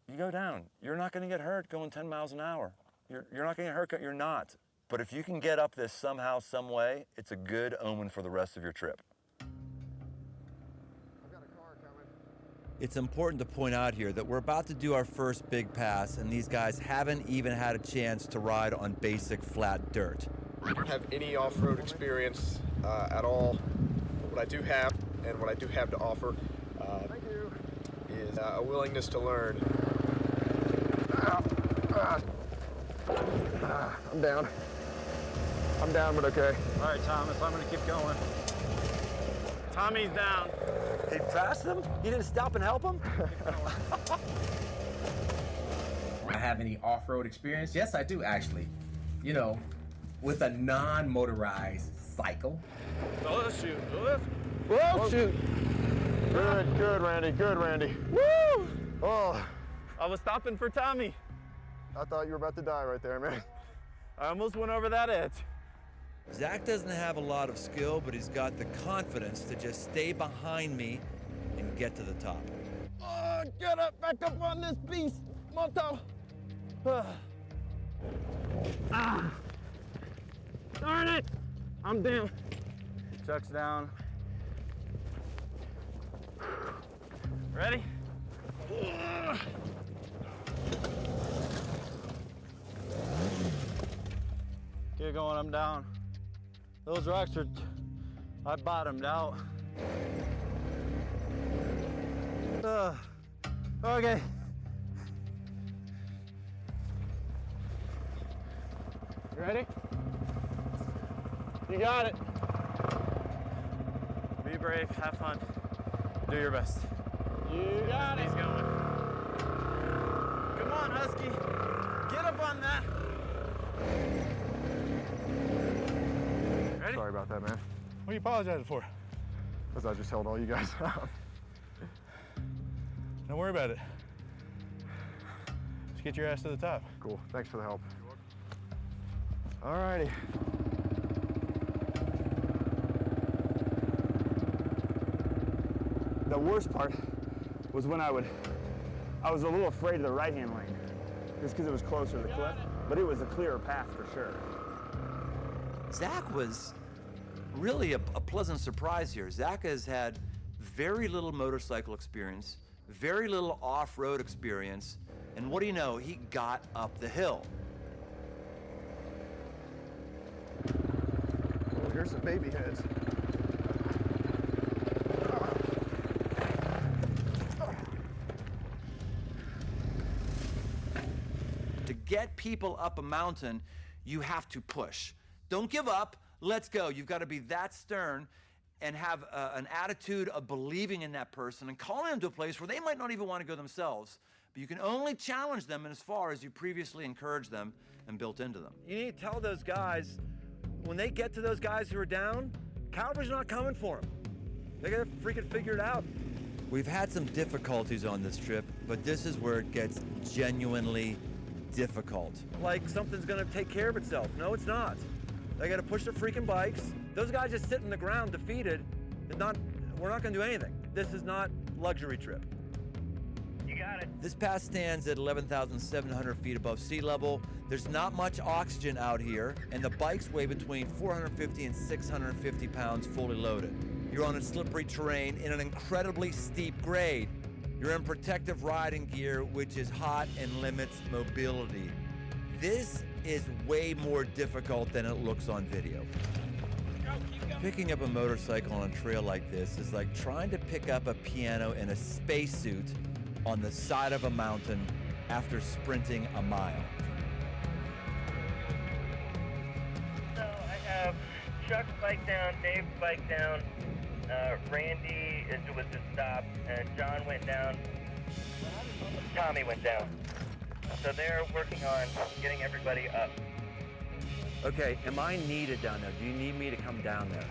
you go down. You're not going to get hurt going 10 miles an hour. You're not going to get hurt. You're not. But if you can get up this somehow, some way, it's a good omen for the rest of your trip. It's important to point out here that we're about to do our first big pass, and these guys haven't even had a chance to ride on basic flat dirt. I don't have any off-road experience at all. What I do have, and what I do have to offer, is a willingness to learn. I'm down. I'm down, but okay. All right, Thomas, I'm gonna keep going. Tommy's down. He passed him? You didn't stop and help him? I have any off-road experience? Yes, I do actually. You know, with a non-motorized cycle. Oh, let's shoot. Let's Whoa, shoot. Good, Randy. Good, Randy. Woo! Oh, I was stopping for Tommy. I thought you were about to die right there, man. I almost went over that edge. Zach doesn't have a lot of skill, but he's got the confidence to just stay behind me and get to the top. Oh, get up, back up on this beast, Moto. Darn it! I'm down. Chuck's down. Ready? Get going, I'm down. Those rocks are, I bottomed out. Okay. You ready? You got it. Be brave, have fun, do your best. You got it. He's going. Come on, Husky. Get up on that. Ready? Sorry about that, man. What are you apologizing for? Because I just held all you guys up. Don't worry about it. Just get your ass to the top. Cool, thanks for the help. All righty. The worst part was when I was a little afraid of the right-hand lane, just because it was closer to the cliff, but it was a clearer path for sure. Zach was really a pleasant surprise here. Zach has had very little motorcycle experience, very little off-road experience, and what do you know, he got up the hill. Oh, here's the baby heads. To get people up a mountain, you have to push. Don't give up, let's go. You've got to be that stern and have an attitude of believing in that person and calling them to a place where they might not even want to go themselves, but you can only challenge them as far as you previously encouraged them and built into them. You need to tell those guys, when they get to those guys who are down, Calvary's not coming for them. They gotta freaking figure it out. We've had some difficulties on this trip, but this is where it gets genuinely difficult. Like something's gonna take care of itself. No, it's not. They gotta push their freaking bikes. Those guys just sit in the ground defeated. We're not gonna do anything. This is not luxury trip. You got it. This pass stands at 11,700 feet above sea level. There's not much oxygen out here, and the bikes weigh between 450 and 650 pounds fully loaded. You're on a slippery terrain in an incredibly steep grade. You're in protective riding gear, which is hot and limits mobility. This is way more difficult than it looks on video. Picking up a motorcycle on a trail like this is like trying to pick up a piano in a spacesuit on the side of a mountain after sprinting a mile. So I have Chuck's bike down, Dave's bike down, Randy was just stopped, and John went down, Tommy went down. So they're working on getting everybody up. Okay, am I needed down there? Do you need me to come down there?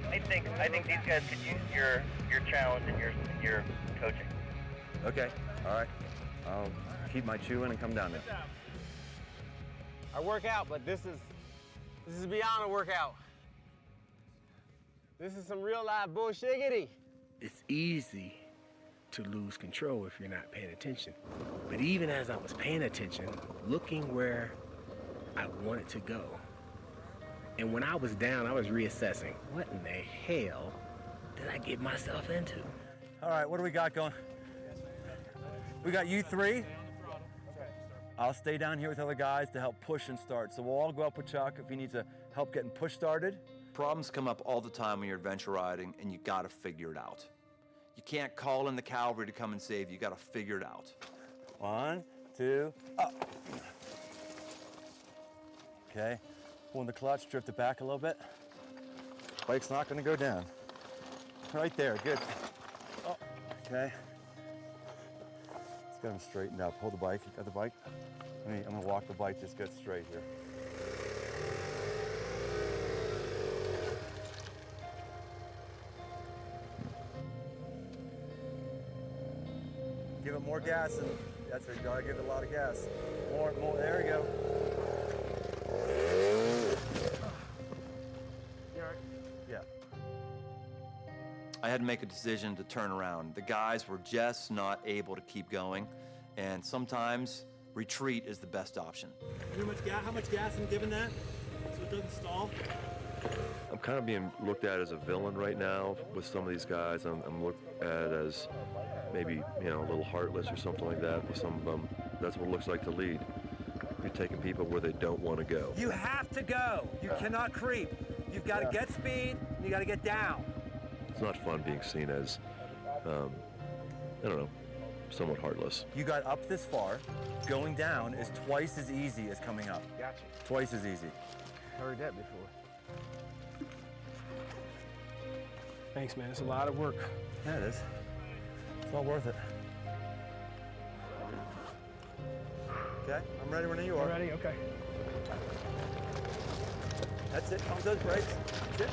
I think these guys could use your challenge and your coaching. Okay, all right. I'll keep my chewing and come down there. I work out, but this is beyond a workout. This is some real life bullshiggity. It's easy to lose control if you're not paying attention. But even as I was paying attention, looking where I wanted to go, and when I was down, I was reassessing, what in the hell did I get myself into? All right, what do we got going? We got you three. I'll stay down here with other guys to help push and start. So we'll all go up with Chuck if he needs help getting push started. Problems come up all the time when you're adventure riding, and you gotta figure it out. You can't call in the cavalry to come and save you. You gotta figure it out. 1, 2, up. Okay, pulling the clutch, drift it back a little bit. Bike's not gonna go down. Right there, good. Oh, okay. Let's get him straightened up. Hold the bike, you got the bike? I'm gonna walk the bike, just get straight here. Give it more gas, and that's what you gotta give it a lot of gas. More, there we go. Yeah. I had to make a decision to turn around. The guys were just not able to keep going, and sometimes retreat is the best option. How much gas am I giving that so it doesn't stall? I'm kind of being looked at as a villain right now with some of these guys. I'm looked at as maybe, a little heartless or something like that with some of them. That's what it looks like to lead. You're taking people where they don't want to go. You have to go. You cannot creep. You've got to get speed, and you got to get down. It's not fun being seen as, somewhat heartless. You got up this far. Going down is twice as easy as coming up. Gotcha. Twice as easy. Heard that before. Thanks, man. It's a lot of work. Yeah, it is. It's all worth it. Okay, I'm ready when you are. You ready? Okay. That's it. Pump those brakes. That's it.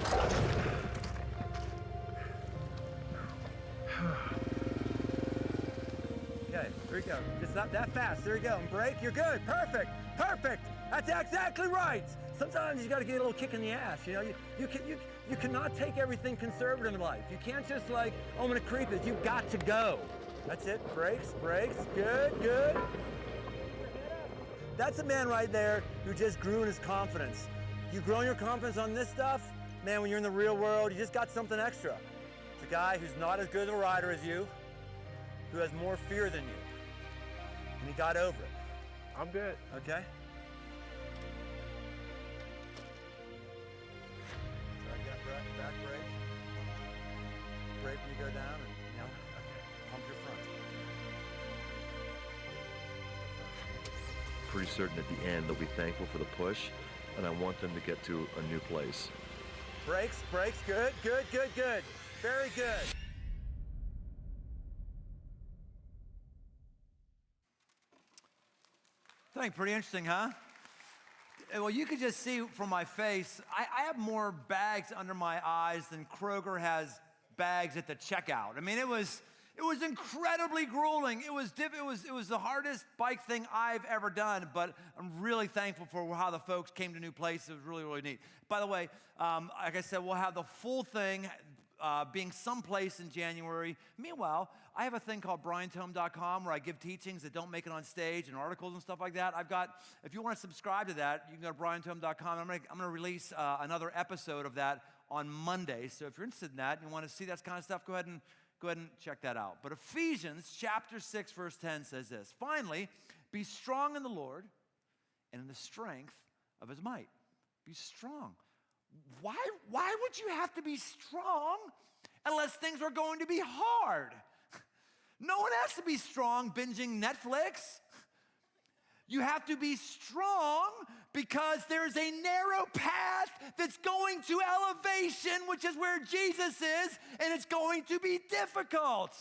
Okay, there you go. Just not that fast. There you go. And brake. You're good. Perfect. Perfect. That's exactly right. Sometimes you got to get a little kick in the ass. You cannot take everything conservative in life. You can't just I'm gonna creep it. You've got to go. That's it. Brakes, brakes. Good, good. That's a man right there who just grew in his confidence. You growing your confidence on this stuff, man, when you're in the real world, you just got something extra. It's a guy who's not as good of a rider as you, who has more fear than you. And he got over it. I'm good. Okay? Back brake. Brake when you go down and pump your front. Pretty certain at the end they'll be thankful for the push, and I want them to get to a new place. Brakes, brakes, good, good, good, good. Very good. I think pretty interesting, huh? Well, you could just see from my face, I have more bags under my eyes than Kroger has bags at the checkout. I mean, it was incredibly grueling. It was the hardest bike thing I've ever done, but I'm really thankful for how the folks came to New Place. It was really, really neat. By the way, like I said, we'll have the full thing being someplace in January. Meanwhile, I have a thing called briantome.com where I give teachings that don't make it on stage and articles and stuff like that. If you want to subscribe to that, you can go to briantome.com. I'm going to release another episode of that on Monday. So if you're interested in that and you want to see that kind of stuff, go ahead and check that out. But Ephesians chapter 6, verse 10 says this: finally, be strong in the Lord and in the strength of his might. Be strong. Why would you have to be strong unless things are going to be hard? No one has to be strong binging Netflix. You have to be strong because there's a narrow path that's going to elevation, which is where Jesus is, and it's going to be difficult.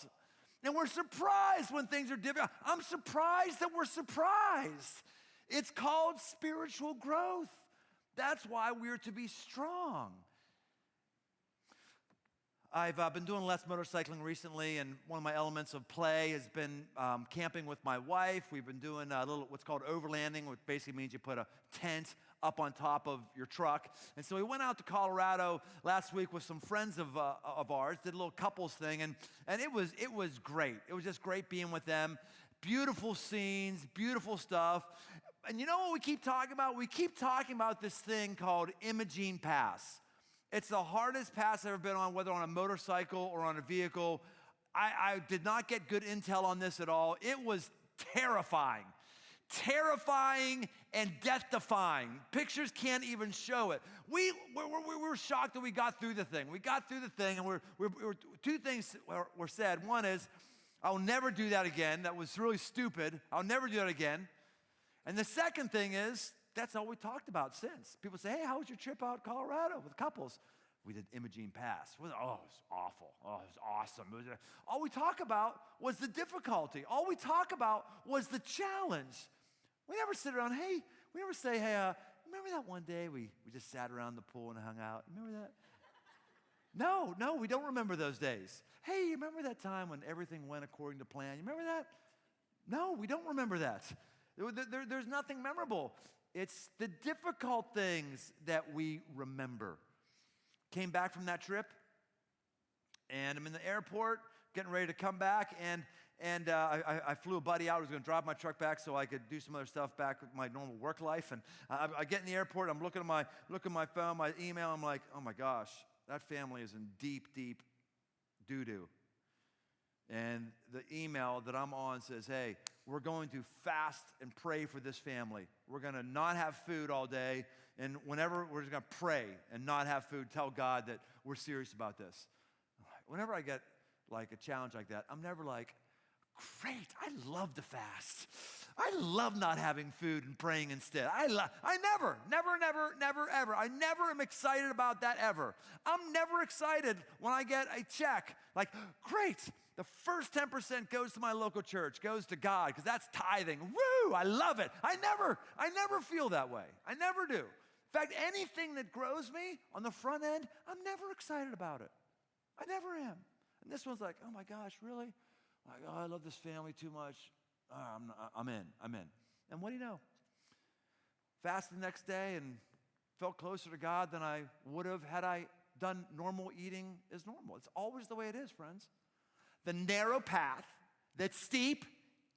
And we're surprised when things are difficult. I'm surprised that we're surprised. It's called spiritual growth. That's why we're to be strong. I've been doing less motorcycling recently, and one of my elements of play has been camping with my wife. We've been doing a little what's called overlanding, which basically means you put a tent up on top of your truck. And so we went out to Colorado last week with some friends of ours, did a little couples thing, and it was great. It was just great being with them. Beautiful scenes, beautiful stuff. And you know what we keep talking about? We keep talking about this thing called Imogene Pass. It's the hardest pass I've ever been on, whether on a motorcycle or on a vehicle. I did not get good intel on this at all. It was terrifying. Terrifying and death-defying. Pictures can't even show it. We were shocked that we got through the thing. We got through the thing, and two things were said. One is, I'll never do that again. That was really stupid. I'll never do that again. And the second thing is, that's all we talked about since. People say, hey, how was your trip out to Colorado with couples? We did Imogene Pass. Oh, it was awful. Oh, it was awesome. All we talk about was the difficulty. All we talk about was the challenge. We never sit around, we never say, remember that one day we just sat around the pool and hung out? Remember that? No, we don't remember those days. Hey, you remember that time when everything went according to plan? You remember that? No, we don't remember that. There's nothing memorable. It's the difficult things that we remember. Came back from that trip, and I'm in the airport, getting ready to come back, and I flew a buddy out who was going to drive my truck back so I could do some other stuff back with my normal work life. And I get in the airport, I'm looking at my phone, my email, I'm like, oh my gosh, that family is in deep, deep doo-doo. And the email that I'm on says, hey, we're going to fast and pray for this family. We're going to not have food all day, and whenever we're just going to pray and not have food, tell God that we're serious about this. Whenever I get like a challenge like that, I'm never like, great, I love to fast. I love not having food and praying instead. I never, ever. I never am excited about that ever. I'm never excited when I get a check. Like, great, the first 10% goes to my local church, goes to God, because that's tithing. Woo, I love it. I never feel that way. I never do. In fact, anything that grows me on the front end, I'm never excited about it. I never am. And this one's like, oh my gosh, really? Like, oh, I love this family too much. I'm in. And what do you know? Fasted the next day and felt closer to God than I would have had I done normal eating as normal. It's always the way it is, friends. The narrow path that's steep,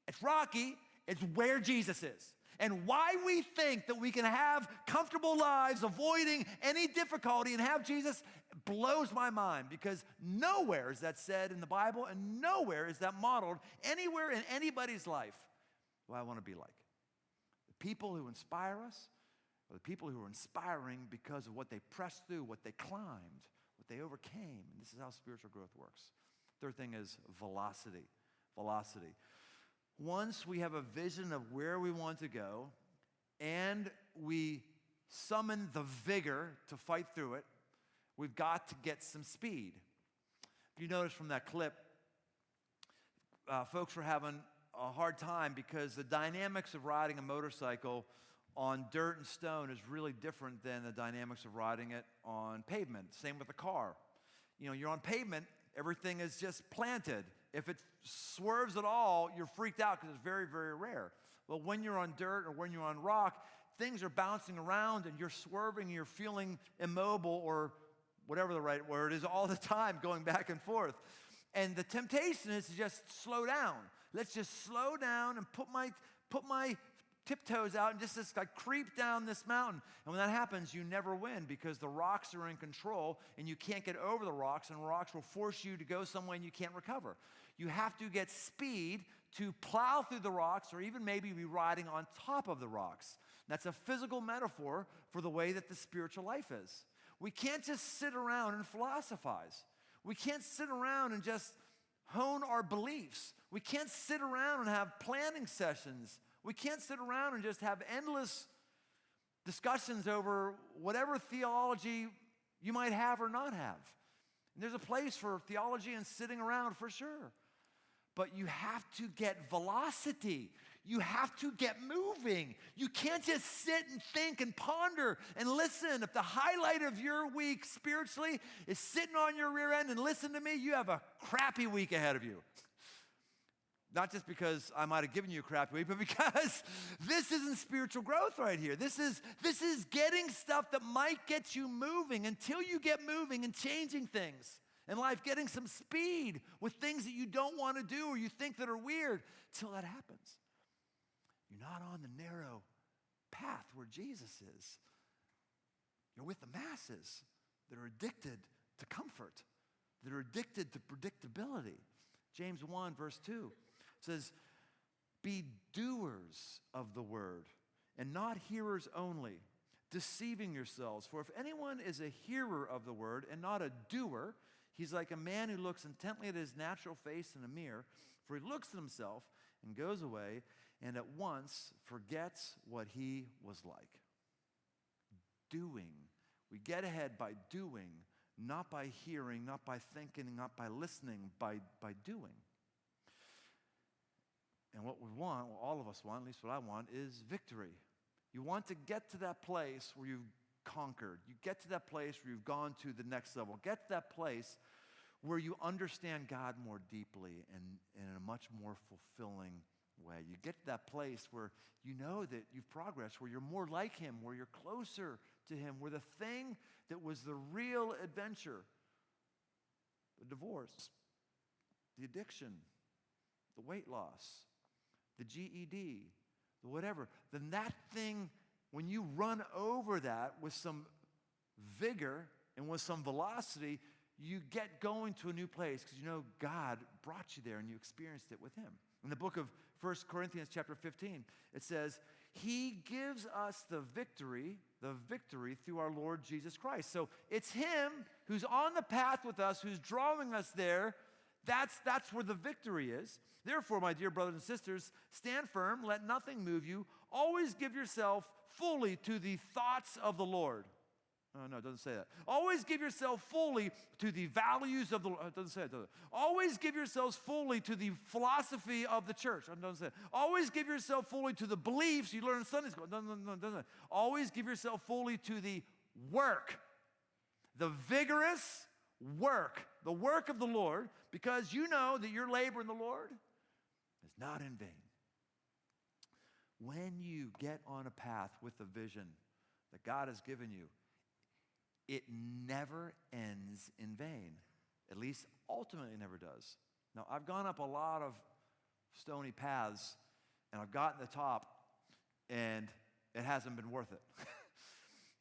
it's rocky, it's where Jesus is. And why we think that we can have comfortable lives avoiding any difficulty and have Jesus blows my mind, because nowhere is that said in the Bible and nowhere is that modeled anywhere in anybody's life who I want to be like. The people who inspire us are the people who are inspiring because of what they pressed through, what they climbed, what they overcame. And this is how spiritual growth works. Third thing is velocity. Velocity. Once we have a vision of where we want to go and we summon the vigor to fight through it, we've got to get some speed. If you notice from that clip, folks were having a hard time because the dynamics of riding a motorcycle on dirt and stone is really different than the dynamics of riding it on pavement. Same with a car. You know, you're on pavement, everything is just planted. If it swerves at all, you're freaked out because it's very, very rare. Well, when you're on dirt or when you're on rock, things are bouncing around and you're swerving and you're feeling immobile, or whatever the right word is, all the time, going back and forth. And the temptation is to just slow down. Let's just slow down and put my tiptoes out and just like creep down this mountain. And when that happens, you never win because the rocks are in control and you can't get over the rocks, and rocks will force you to go somewhere and you can't recover. You have to get speed to plow through the rocks, or even maybe be riding on top of the rocks. That's a physical metaphor for the way that the spiritual life is. We can't just sit around and philosophize. We can't sit around and just hone our beliefs. We can't sit around and have planning sessions. We can't sit around and just have endless discussions over whatever theology you might have or not have. And there's a place for theology and sitting around for sure. But you have to get velocity. You have to get moving. You can't just sit and think and ponder and listen. If the highlight of your week spiritually is sitting on your rear end and listen to me, you have a crappy week ahead of you. Not just because I might have given you a crappy week, but because this isn't spiritual growth right here. This is getting stuff that might get you moving until you get moving and changing things in life, getting some speed with things that you don't want to do or you think that are weird till that happens. You're not on the narrow path where Jesus is. You're with the masses that are addicted to comfort, that are addicted to predictability. James 1, verse 2 says, be doers of the word and not hearers only, deceiving yourselves. For if anyone is a hearer of the word and not a doer, he's like a man who looks intently at his natural face in a mirror, for he looks at himself and goes away and at once forgets what he was like. Doing. We get ahead by doing, not by hearing, not by thinking, not by listening, by doing. And what we want, what all of us want, at least what I want, is victory. You want to get to that place where you've conquered. You get to that place where you've gone to the next level. Get to that place where you understand God more deeply and in a much more fulfilling way. You get to that place where you know that you've progressed, where you're more like him, where you're closer to him, where the thing that was the real adventure, the divorce, the addiction, the weight loss, the GED, the whatever, then that thing, when you run over that with some vigor and with some velocity, you get going to a new place because you know God brought you there and you experienced it with him. In the book of 1 Corinthians chapter 15, it says, he gives us the victory through our Lord Jesus Christ. So it's him who's on the path with us, who's drawing us there. That's where the victory is. Therefore, my dear brothers and sisters, stand firm, let nothing move you. Always give yourself fully to the thoughts of the Lord. Oh, no, it doesn't say that. Always give yourself fully to the values of the Lord. It doesn't say it, does it? Always give yourselves fully to the philosophy of the church. It doesn't say it. Always give yourself fully to the beliefs you learn in Sunday school. No, it doesn't. Always give yourself fully to the work, the vigorous work, the work of the Lord, because you know that your labor in the Lord is not in vain. When you get on a path with the vision that God has given you, it never ends in vain. At least ultimately it never does. Now, I've gone up a lot of stony paths, and I've gotten to the top, and it hasn't been worth it.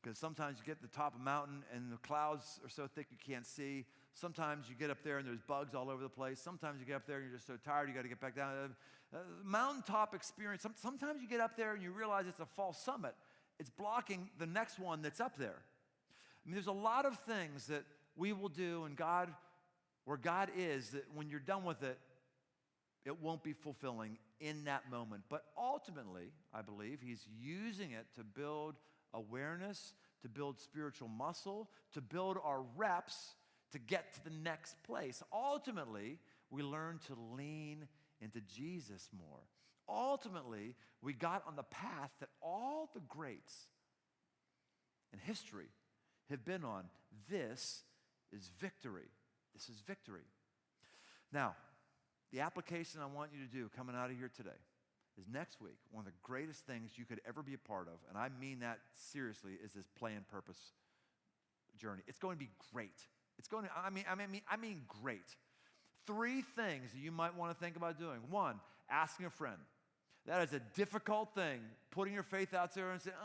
Because sometimes you get to the top of a mountain, and the clouds are so thick you can't see. Sometimes you get up there, and there's bugs all over the place. Sometimes you get up there, and you're just so tired, you got to get back down. Mountaintop experience, sometimes you get up there, and you realize it's a false summit. It's blocking the next one that's up there. I mean, there's a lot of things that we will do, and God, where God is, that when you're done with it, it won't be fulfilling in that moment. But ultimately, I believe he's using it to build awareness, to build spiritual muscle, to build our reps to get to the next place. Ultimately, we learn to lean into Jesus more. Ultimately, we got on the path that all the greats in history have been on. This is victory. This is victory. Now, the application I want you to do coming out of here today is next week, one of the greatest things you could ever be a part of, and I mean that seriously, is this play and purpose journey. It's going to be great. It's going to, I mean great. 3 things that you might want to think about doing. 1, asking a friend. That is a difficult thing, putting your faith out there and saying,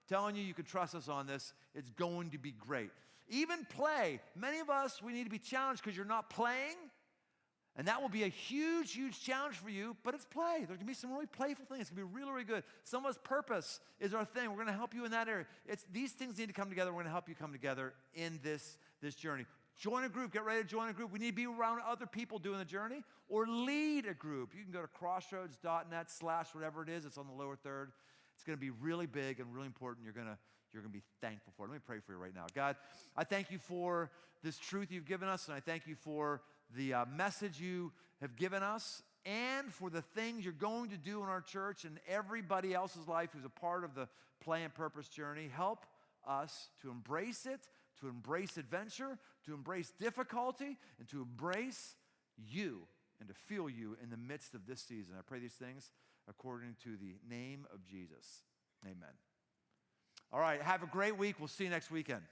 telling you can trust us on this. It's going to be great. Even play. Many of us, we need to be challenged because you're not playing, and that will be a huge, huge challenge for you, but it's play. There's going to be some really playful things. It's going to be really, really good. Some of us, purpose is our thing. We're going to help you in that area. These things need to come together. We're going to help you come together in this journey. Join a group. Get ready to join a group. We need to be around other people doing the journey, or lead a group. You can go to crossroads.net/whatever it is. It's on the lower third. It's going to be really big and really important. You're going to be thankful for it. Let me pray for you right now. God, I thank you for this truth you've given us, and I thank you for the message you have given us, and for the things you're going to do in our church and everybody else's life who's a part of the play and purpose journey. Help us to embrace it, to embrace adventure, to embrace difficulty, and to embrace you and to feel you in the midst of this season. I pray these things according to the name of Jesus. Amen. All right, have a great week. We'll see you next weekend.